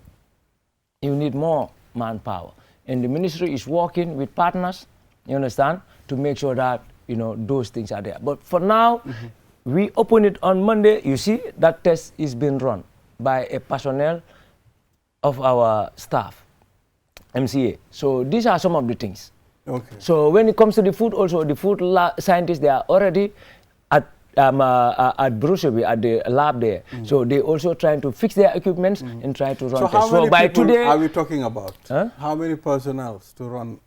you need more manpower. and the ministry is working with partners, you understand, to make sure that, you know, those things are there. But for now, we open it on Monday. You see, that test is being run by a personnel of our staff, MCA. So these are some of the things. Okay. So when it comes to the food, also the food scientists, they are already at Brussels, at the lab there. So they also trying to fix their equipments and try to run tests. So by people today, are we talking about? Huh? How many personnel to run,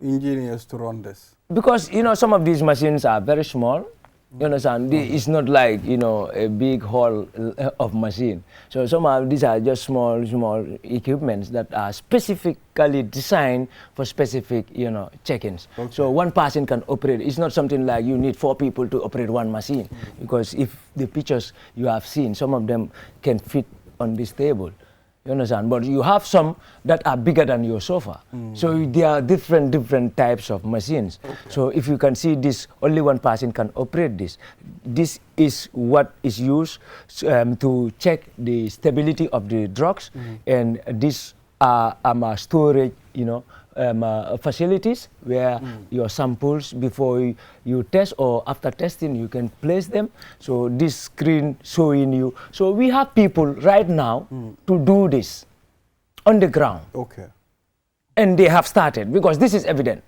engineers to run this? Because, you know, some of these machines are very small. You understand? It's not like, you know, a big hall of machine. So some of these are just small equipments that are specifically designed for specific, you know, check-ins. Okay. So one person can operate. It's not something like you need 4 people to operate one machine. Because if the pictures you have seen, some of them can fit on this table. You understand? But you have some that are bigger than your sofa. So there are different types of machines. Okay. So if you can see this, only one person can operate this. This is what is used to check the stability of the drugs, and these are storage, you know, facilities where your samples, before you test or after testing, you can place them. So this screen showing you. So we have people right now to do this on the ground. Okay. And they have started, because this is evident.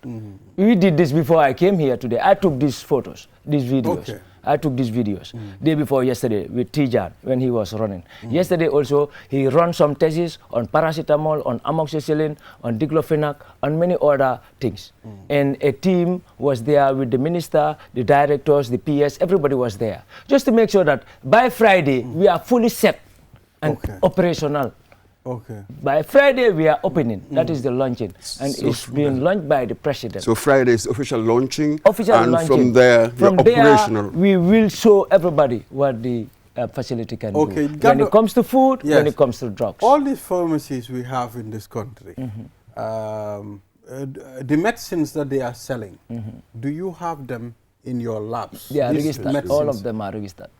We did this before I came here today. I took these photos, these videos. Okay. I took these videos day before yesterday with Tijan when he was running. Yesterday also, he ran some tests on paracetamol, on amoxicillin, on diclofenac, on many other things. And a team was there with the minister, the directors, the PS, everybody was there. Just to make sure that by Friday, we are fully set and operational. Okay. By Friday, we are opening. That is the launching. And so it's being launched by the president. So Friday is official launching. Official and launching. From there, operational. We will show everybody what the facility can do. When it comes to food, when it comes to drugs. All these pharmacies we have in this country, the medicines that they are selling, do you have them in your labs? They are registered. All of them are registered.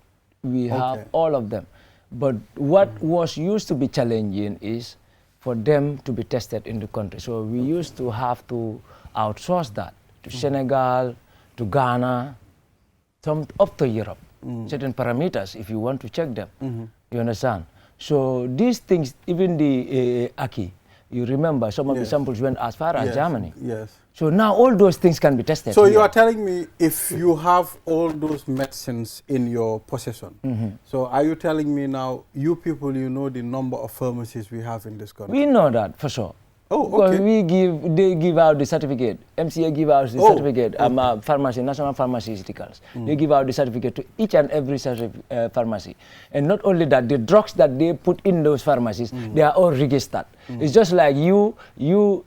We have all of them. But what was used to be challenging is for them to be tested in the country. So we used to have to outsource that to Senegal, to Ghana, some up to Europe. Certain parameters, if you want to check them. You understand? So these things, even the Aki, you remember some of the samples went as far as Germany. Yes. So now all those things can be tested. So you are telling me if you have all those medicines in your possession, so are you telling me now, you people, you know the number of pharmacies we have in this country? We know that for sure. Oh, because they give out the certificate. MCA give out the certificate. Pharmacy, National Pharmaceuticals. They give out the certificate to each and every pharmacy. And not only that, the drugs that they put in those pharmacies, they are all registered. It's just like you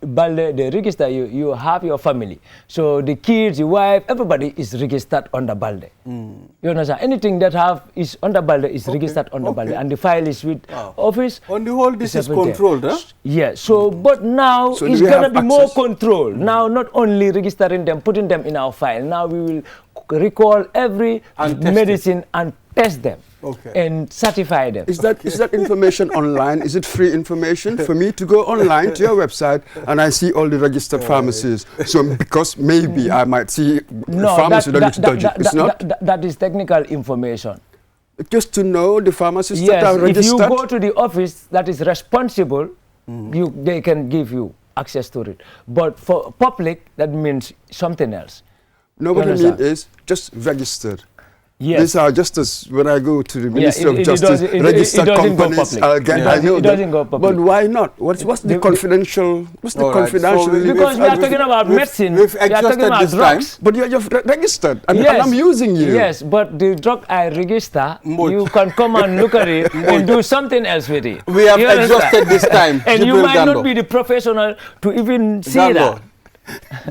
Balde, they register you, you have your family. So the kids, your wife, everybody is registered under Balde. You understand? Anything that is under Balde is registered under Balde. And the file is with office. On the whole, this is controlled, huh? Yeah, so, but now it's going to be more control. Now, not only registering them, putting them in our file. Now we will recall every medicine and test them. And certify them. Is that information online? Is it free information for me to go online to your website and I see all the registered pharmacies? So because maybe I might see pharmacy that looks dodgy. It's not? That is technical information. Just to know the pharmacists that are registered? If you go to the office that is responsible, they can give you access to it. But for public, that means something else. No, what I mean is just registered. Yes. These are just as when I go to the Ministry of Justice, registered companies, I know doesn't go public. But why not? What's the confidential? What's the confidential? So because we are talking about medicine, we are talking about drugs. But you're registered, and I'm using you. Yes, but the drug I register, you can come and look at it and do something else with it. We have exhausted this time. And you might not be the professional to even see that.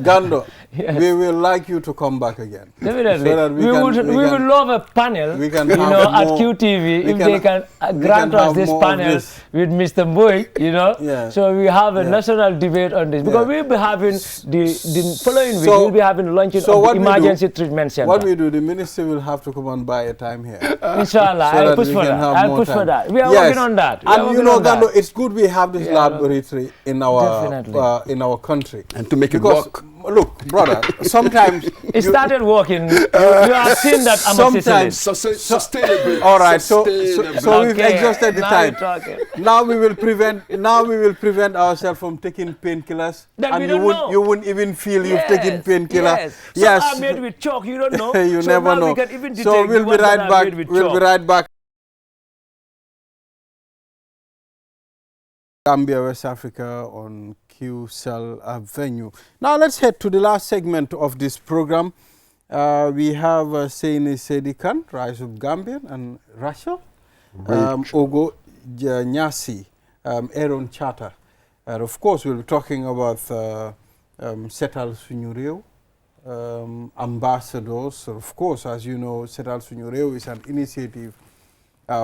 Gando, Yes. We will like you to come back again. Definitely. So that we would love a panel, at QTV, if they can grant us this panel with Mr. Mboy, Yeah. So we have a national debate on this. Because we'll be having the following week, we'll be having launching of the emergency treatment center. What we do, the minister will have to come and buy a time here. Inshallah, I'll push for that. I'll push for that. We are working on that. And Gando, it's good we have this laboratory in our country. And to make it work. Look, brother, sometimes it started working. You have seen that sometimes sustainable. All right, so we've exhausted the time. Now we will prevent ourselves from taking painkillers, and you wouldn't even feel you've taken painkiller. Yes. Some are made with chalk. You don't know. You never know. We can even so we'll be right back. We'll be right back. Gambia, West Africa on QCell Avenue. Now let's head to the last segment of this program. We have Saini Sedikan, Rise of Gambian, and Rachel, Ogo Nyasi, Aaron Chata. Of course, we'll be talking about Setal Sunyureo, ambassadors. Of course, as you know, Setal Sunyureo is an initiative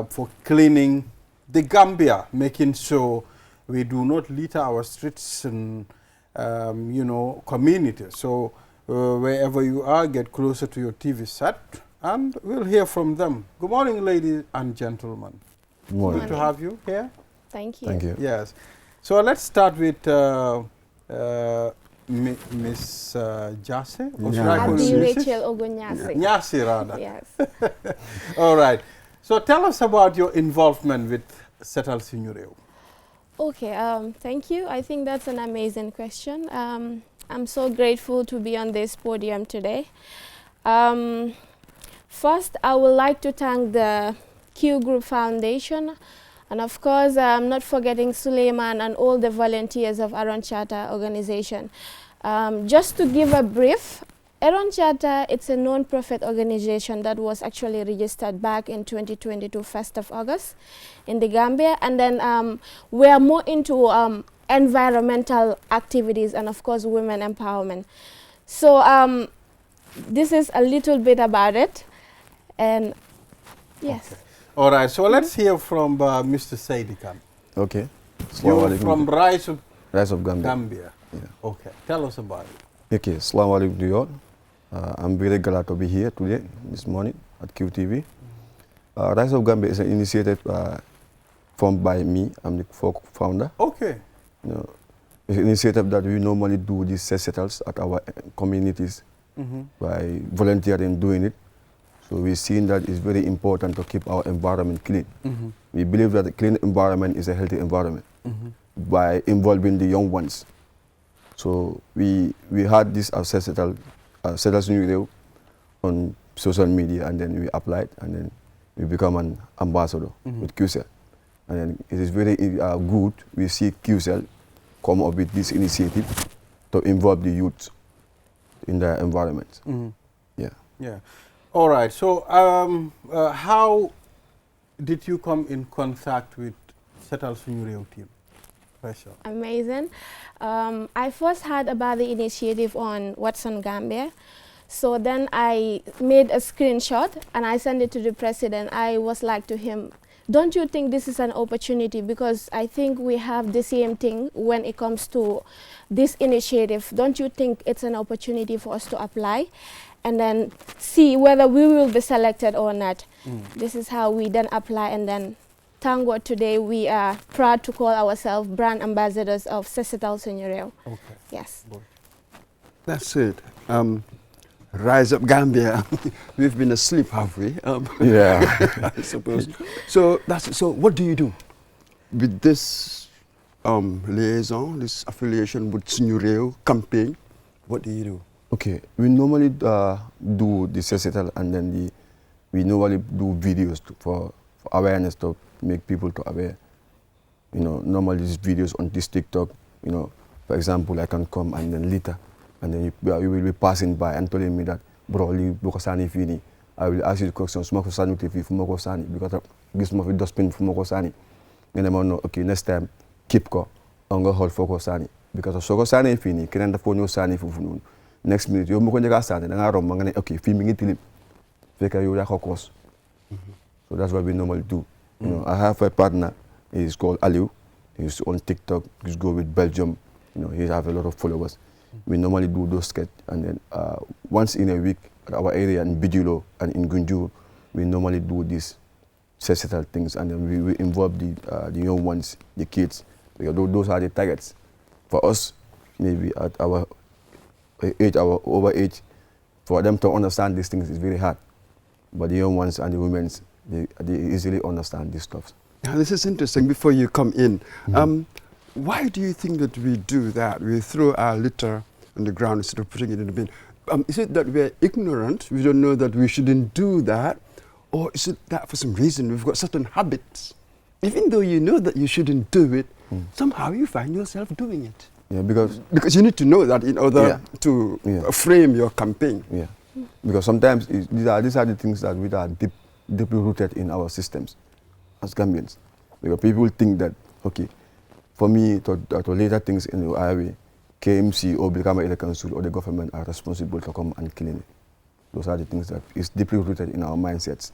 for cleaning the Gambia, making sure we do not litter our streets and, communities. So wherever you are, get closer to your TV set and we'll hear from them. Good morning, ladies and gentlemen. Good morning. Good to have you here. Thank you. Thank you. Yes. So let's start with Miss Jase. Rachel Ogonyasi. Nyasi, rather. Yes. All right. So tell us about your involvement with Setal Sunyureo. Okay, thank you. I think that's an amazing question. I'm so grateful to be on this podium today. First, I would like to thank the Q Group Foundation, and of course, I'm not forgetting Suleiman and all the volunteers of Aaron Chata organization. Just to give a brief, Aaron Chata, it's a non-profit organization that was actually registered back in 2022, 1st of August in the Gambia. And then we are more into environmental activities and of course women empowerment. So this is a little bit about it. And yes. Okay. All right, so let's hear from Mr. Saidikan. Okay. You're from Rise of Gambia. Yeah. Okay, tell us about it. Okay, Assalamu alaikum to you all. I'm very glad to be here today, this morning at QTV. Rise of Gambia is an initiative formed by me. I'm the founder. Okay. It's an initiative that we normally do these settles at our communities by volunteering doing it. So we've seen that it's very important to keep our environment clean. We believe that a clean environment is a healthy environment by involving the young ones. So we had this Setal Sunyureo on social media, and then we applied, and then we become an ambassador with QCell. And then it is very good we see QCell come up with this initiative to involve the youth in their environment. Yeah. All right. So how did you come in contact with Setal Sunyureo team? Pressure. Amazing. I first heard about the initiative on What's on Gambia. So then I made a screenshot and I sent it to the president. I was like to him, don't you think this is an opportunity? Because I think we have the same thing when it comes to this initiative. Don't you think it's an opportunity for us to apply and then see whether we will be selected or not? This is how we then apply, and then thank God today we are proud to call ourselves brand ambassadors of Setal Sunyureo. Okay. Yes. That's it. Rise Up Gambia. We've been asleep, have we? Yeah. I suppose. So what do you do with this liaison, this affiliation with Sunyureo campaign? What do you do? Okay, we normally do the Setal, and then we normally do videos for awareness to make people to aware. Normally these videos on this TikTok, for example, I can come and then litter, and then you will be passing by and telling me that, bro, I will ask you the question, because this month dustbin for Sani. And I'm no, okay, next time, keep go, and go hold for Sani. Because of Sani fini, can the phone Sani for next minute yow mu ko njëkk a start da ngaa romb nga ne ok fii mi ngi tilim fekk yow yaa ko cause. So that's what we normally do. You know, I have a partner. He's called Aliu. He's on TikTok. He's go with Belgium. You know, he have a lot of followers. We normally do those sketch, and then once in a week at our area in Bijulo and in Gunjur, we normally do these societal things, and then we involve the young ones, the kids, because those are the targets. For us, maybe at our age, our over age, for them to understand these things is very hard. But the young ones and the women, they easily understand this stuff. Now, this is interesting. Before you come in, why do you think that we do that? We throw our litter on the ground instead of putting it in the bin. Is it that we're ignorant? We don't know that we shouldn't do that? Or is it that for some reason we've got certain habits? Even though you know that you shouldn't do it, somehow you find yourself doing it. Yeah, because you need to know that in order to frame your campaign. Yeah, because sometimes these are the things that we are deeply rooted in our systems as Gambians. Because people think that, okay, for me to later things in the highway, KMC or Brikama Area Council or the government are responsible to come and clean it. Those are the things that is deeply rooted in our mindsets.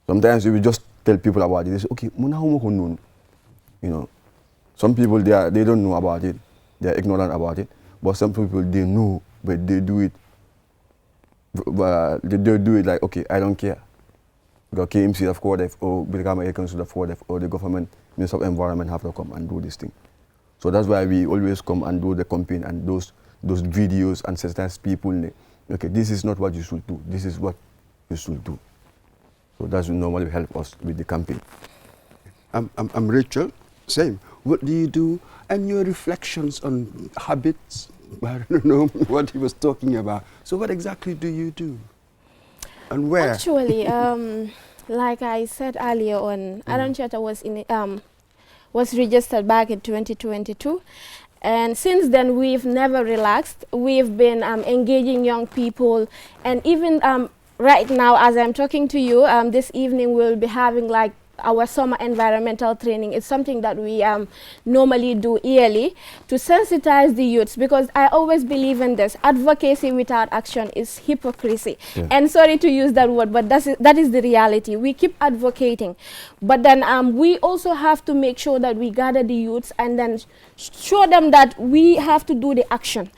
Sometimes we just tell people about it. They say, okay, you know, some people they don't know about it. They are ignorant about it. But some people they know, but they do it. They do it like, okay, I don't care. Because KMC of course, or Brikama Area Council of course, or the government, Minister of Environment have to come and do this thing. So that's why we always come and do the campaign and those videos and sensitize people. Okay, this is not what you should do. This is what you should do. So that will normally help us with the campaign. I'm Rachel. Same. What do you do? And your reflections on habits. I don't know what he was talking about. So what exactly do you do? And where? Actually, like I said earlier on, Adon Cheta was registered back in 2022. And since then, we've never relaxed. We've been engaging young people. And even right now, as I'm talking to you, this evening we'll be having like our summer environmental training. It's something that we normally do yearly to sensitize the youths, because I always believe in this. Advocacy without action is hypocrisy. Yeah. And sorry to use that word, but that is the reality. We keep advocating. But then we also have to make sure that we gather the youths and then show them that we have to do the action.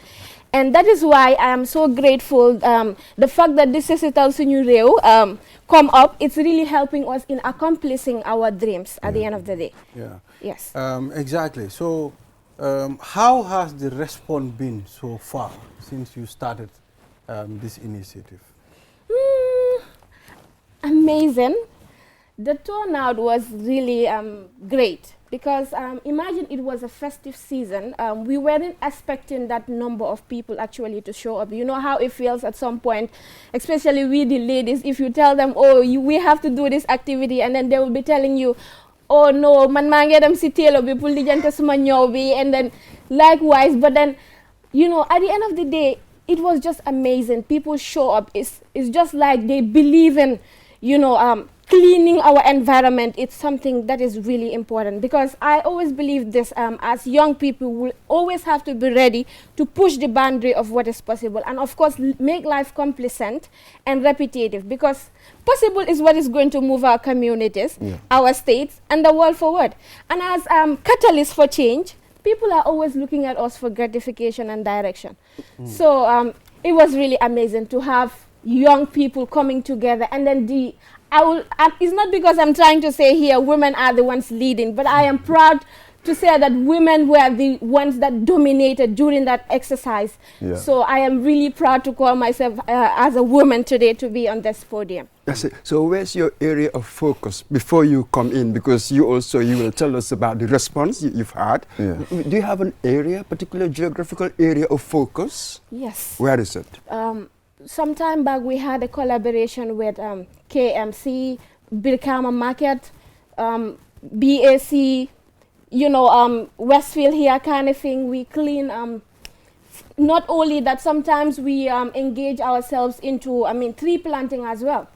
And that is why I am so grateful. The fact that this Sesetal Suñu Réew come up, it's really helping us in accomplishing our dreams at the end of the day. Yeah. Yes. Exactly. So, how has the response been so far since you started this initiative? Amazing. The turnout was really great. Because imagine it was a festive season. We weren't expecting that number of people actually to show up. You know how it feels at some point, especially we the ladies, if you tell them, oh, we have to do this activity, and then they will be telling you, oh no, man mangi dem si telo bi pul lijante suma ñaw bi, and then likewise. But then, you know, at the end of the day, it was just amazing. People show up. It's just like they believe in, you know, cleaning our environment. It's something that is really important, because I always believe this, as young people will always have to be ready to push the boundary of what is possible, and of course make life complacent and repetitive, because possible is what is going to move our communities, our states, and the world forward. And as catalysts for change, people are always looking at us for gratification and direction. So it was really amazing to have young people coming together, and then it's not because I'm trying to say here women are the ones leading, but I am proud to say that women were the ones that dominated during that exercise. Yeah. So I am really proud to call myself as a woman today to be on this podium. That's it. So where's your area of focus before you come in? Because you will tell us about the response you've had. Yeah. Do you have an area, particular geographical area of focus? Yes. Where is it? Some time back we had a collaboration with KMC, Brikama Market, BAC, you know, Westfield here kind of thing. We clean, not only that, sometimes we engage ourselves into, tree planting as well.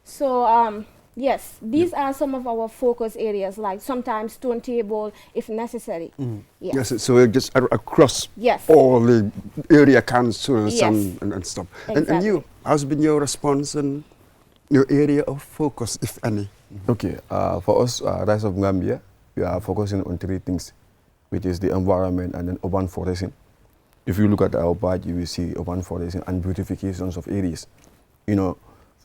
So Yes, these are some of our focus areas, like sometimes turntable if necessary. Yes, so we're just across yes. all the area councils yes. and stuff. Exactly. And you, how's been your response and your area of focus, if any? Okay, for us, Rise of Gambia, we are focusing on 3 things, which is the environment and then urban foresting. If you look at our page, you will see urban foresting and beautifications of areas. You know,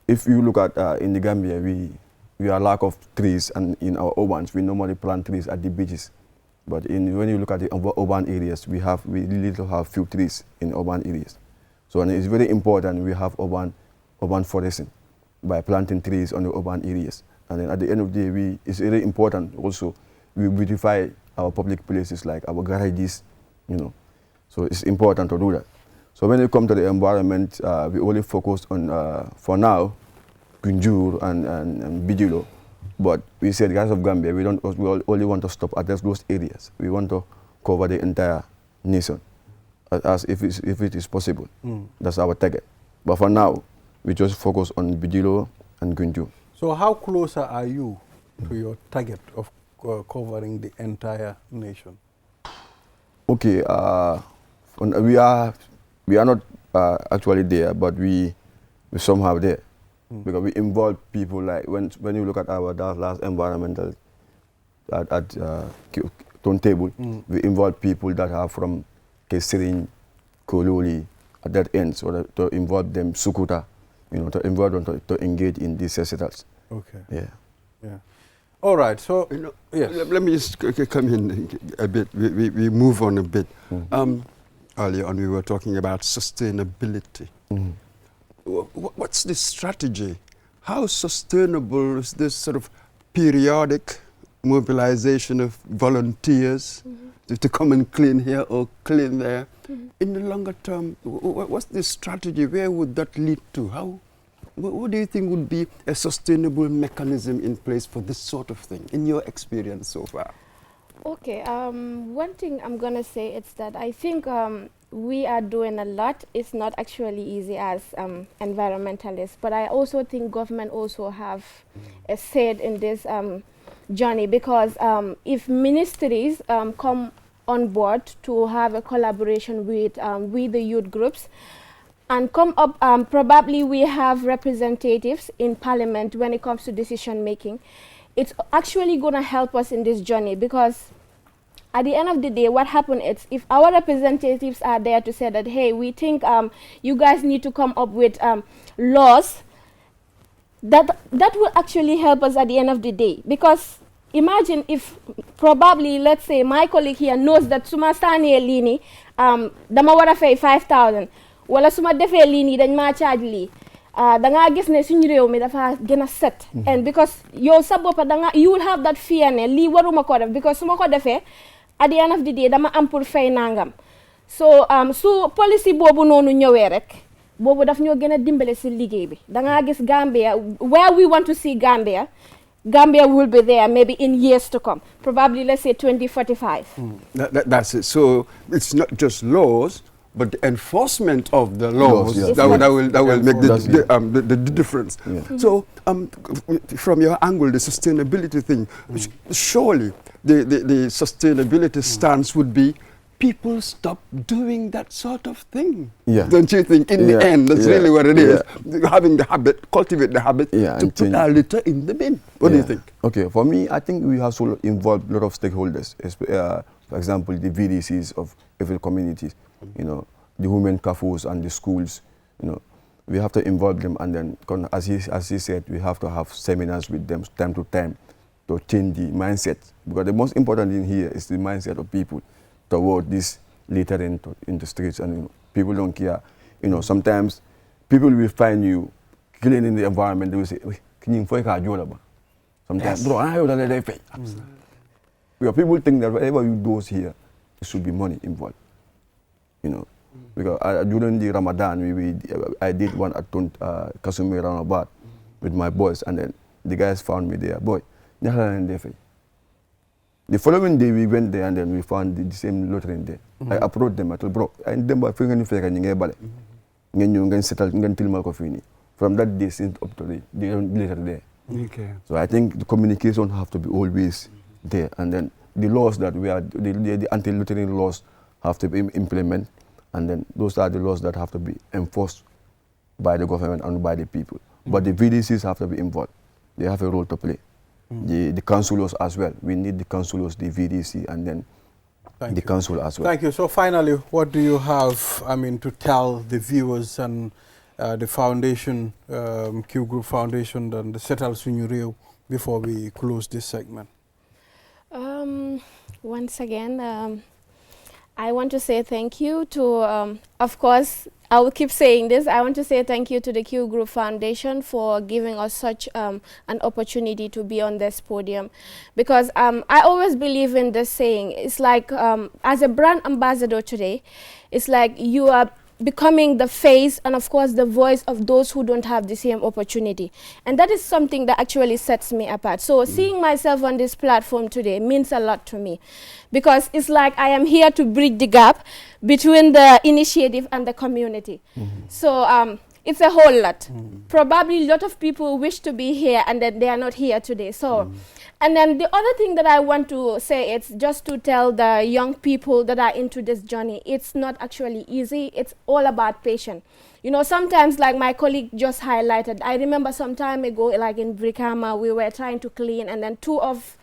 if you look at in the Gambia, we are lack of trees, and in our urbans, we normally plant trees at the beaches. But when you look at the urban areas, we little have few trees in urban areas. So and it's very important we have urban foresting by planting trees on the urban areas. And then at the end of the day, it's very important also we beautify our public places like our garages, you know. So it's important to do that. So when it comes to the environment, we only focus on, for now, Gunjur and Bijilo. But we said, Rise of Gambia, we only want to stop at those areas. We want to cover the entire nation, as if it is possible. That's our target. But for now, we just focus on Bijilo and Gunjur. So how closer are you to your target of covering the entire nation? Okay, we are not actually there, but we somehow there. Because we involve people like when you look at our last environmental at turntable, we involve people that are from Kesirin, Kololi, at that end, so to involve them, Sukuta, you know, to involve them to engage in these recitals. Okay. Yeah. Yeah. All right. So you know, yes. Let me just come in a bit. We move on a bit. Earlier on, we were talking about sustainability. What's the strategy? How sustainable is this sort of periodic mobilization of volunteers to come and clean here or clean there? In the longer term, what's the strategy? Where would that lead to? What do you think would be a sustainable mechanism in place for this sort of thing, in your experience so far? Okay, one thing I'm going to say is that I think we are doing a lot. It's not actually easy as environmentalists, but I also think government also have a say in this journey, because if ministries come on board to have a collaboration with the youth groups, and come up, probably we have representatives in parliament when it comes to decision making. It's actually going to help us in this journey, because at the end of the day, what happens is if our representatives are there to say that, hey, we think you guys need to come up with laws, that will actually help us at the end of the day. Because imagine if probably, let's say, my colleague here knows that suma stani lini, dama wara fay 5,000. Wala suma defé lini dañ ma charge li. Da nga gis ne suñu réew mi dafa gëna set. And because yow sa bop you will have that fear ne li waruma ko def, because suma ko defé at the end of the day dama am pour fay nangam. So su policy bobu nonu ñëwé rek, bobu daf ñoo gëna dimbalé ci liggéey bi. Da nga gis Gambia, where we want to see Gambia will be there maybe in years to come. Probably, let's say 2045. That's it. So it's not just laws, but the enforcement of the laws that will make the difference. Yeah. So from your angle, the sustainability thing, surely the sustainability stance would be people stop doing that sort of thing. Yeah. Don't you think? In the end, that's really what it is. Having the habit, cultivate the habit to put our litter in the bin. What do you think? Okay, for me, I think we have to involve a lot of stakeholders. For example, the VDCs of every communities, you know, the women cafes and the schools, you know, we have to involve them, and then, as he said, we have to have seminars with them time to time to change the mindset. Because the most important thing here is the mindset of people toward this littering in the streets, and you know, people don't care. You know, sometimes people will find you cleaning the environment. They will say, sometimes, because people think that whatever you do here, there should be money involved. You know, because during the Ramadan, I did one at Kasumir Ranabat with my boys, and then the guys found me there. Boy, the following day we went there, and then we found the same lottery in there. I approached them. I told, bro, I them by finger settle, from that day since up to the later there. Okay. So I think the communication have to be always there, and then the laws that we are, the anti-littering laws have to be implemented, and then those are the laws that have to be enforced by the government and by the people. But the VDCs have to be involved. They have a role to play. The councillors as well. We need the councillors, the VDC, and then the council as well. Thank you. So finally, what do you have, to tell the viewers and the foundation, Q Group Foundation, and the Setal Suñu Réew before we close this segment? Once again, I want to say thank you to, of course, I will keep saying this. I want to say thank you to the Q Group Foundation for giving us such an opportunity to be on this podium. Because I always believe in this saying, it's like as a brand ambassador today, it's like you are becoming the face and of course the voice of those who don't have the same opportunity. And that is something that actually sets me apart. So seeing myself on this platform today means a lot to me, because it's like I am here to bridge the gap between the initiative and the community. So it's a whole lot. Probably a lot of people wish to be here and then they are not here today. So and then the other thing that I want to say, it's just to tell the young people that are into this journey, it's not actually easy. It's all about patience. You know, sometimes, like my colleague just highlighted, I remember some time ago, like in Brikama, we were trying to clean, and then two of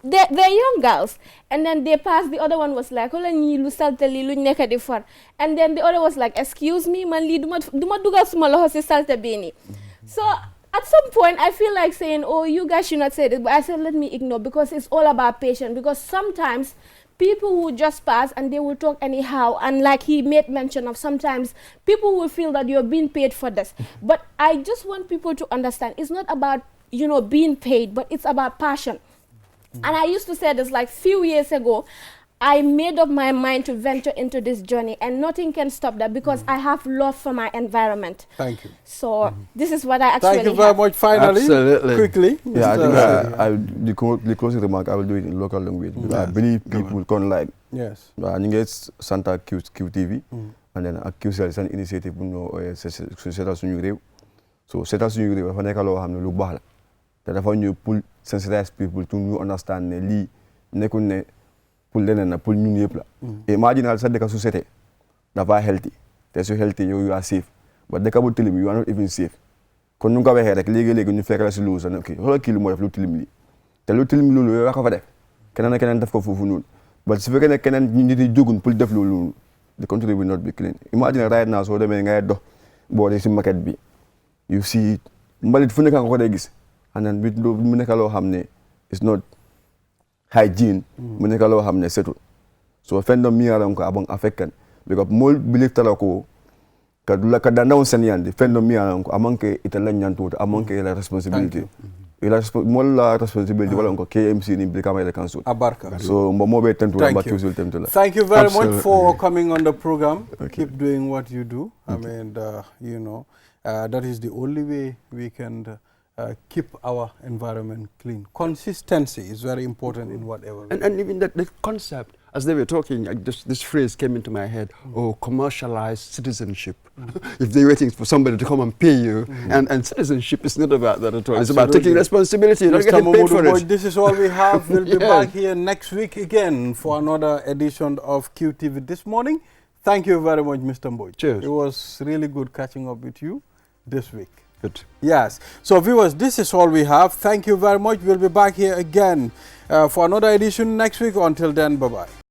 they're young girls, and then they passed. The other one was like, and then the other was like, excuse me, man, so at some point, I feel like saying, oh, you guys should not say this, but I said, let me ignore, because it's all about patience. Because sometimes people will just pass and they will talk anyhow. And like he made mention of, sometimes people will feel that you're being paid for this. But I just want people to understand, it's not about, being paid, but it's about passion. And I used to say this like few years ago, I made up my mind to venture into this journey, and nothing can stop that, because I have love for my environment. Thank you. So this is what I actually Thank you very much. Finally, absolutely. Quickly. Yeah, I think the closing remark, I will do it in local language. Because I believe people can like. Yes. I think it's Santa QTV, and then QCL is an initiative, Setal Suñu Réew. So Setal Suñu Réew, dafa nekk loo xam ne lu baax la. Te dafa ñëw pour sensitize people to understand ne lii nekkul ne pour leneen na pour ñun yëpp la. Imagine sa dëkk su setee dafa healthy, te su healthy you are safe, but dëkk bu tilim you are not even safe. Kon nu nga ko waxee rek léegi-léegi ñu fekk la si loolu sax ok xoolal kii lu moo def lu tilim lii, te lu tilim loolu yow yaa ko fa def, keneen ak keneen def ko foofu noonu, but su fekkee ne keneen nit yi jógun pour def loolu, the country will not be clean. Imagine right now soo demee ngay dox boo dee si market bi you see mbalit fu nekk nga ko dee gis, and then mu nekk loo xam ne it's not hygiene, mu nekk loo xam ne setul. So fendo miyala ko abong affected, because mol believe tala ko ka dandaw seniyandi fendo miyala ko amanke itala nyanto amanke la responsibility. Mol la responsibility wala ko KMC ni Brikama Area Council. Abarka. So mo be tentu ba choose temtu. Thank you very much for coming on the program. Okay. Keep doing what you do. I mean, that is the only way we can keep our environment clean. Consistency is very important in whatever. And even that concept, as they were talking, this phrase came into my head, commercialized citizenship. If they're waiting for somebody to come and pay you, and citizenship is not about that at all. It's about taking responsibility, not getting paid for it. This is all we have. We'll be back here next week again for another edition of QTV This Morning. Thank you very much, Mr. Mboj. Cheers. It was really good catching up with you this week. Good. Yes. So viewers, this is all we have. Thank you very much. We'll be back here again for another edition next week. Until then, bye-bye.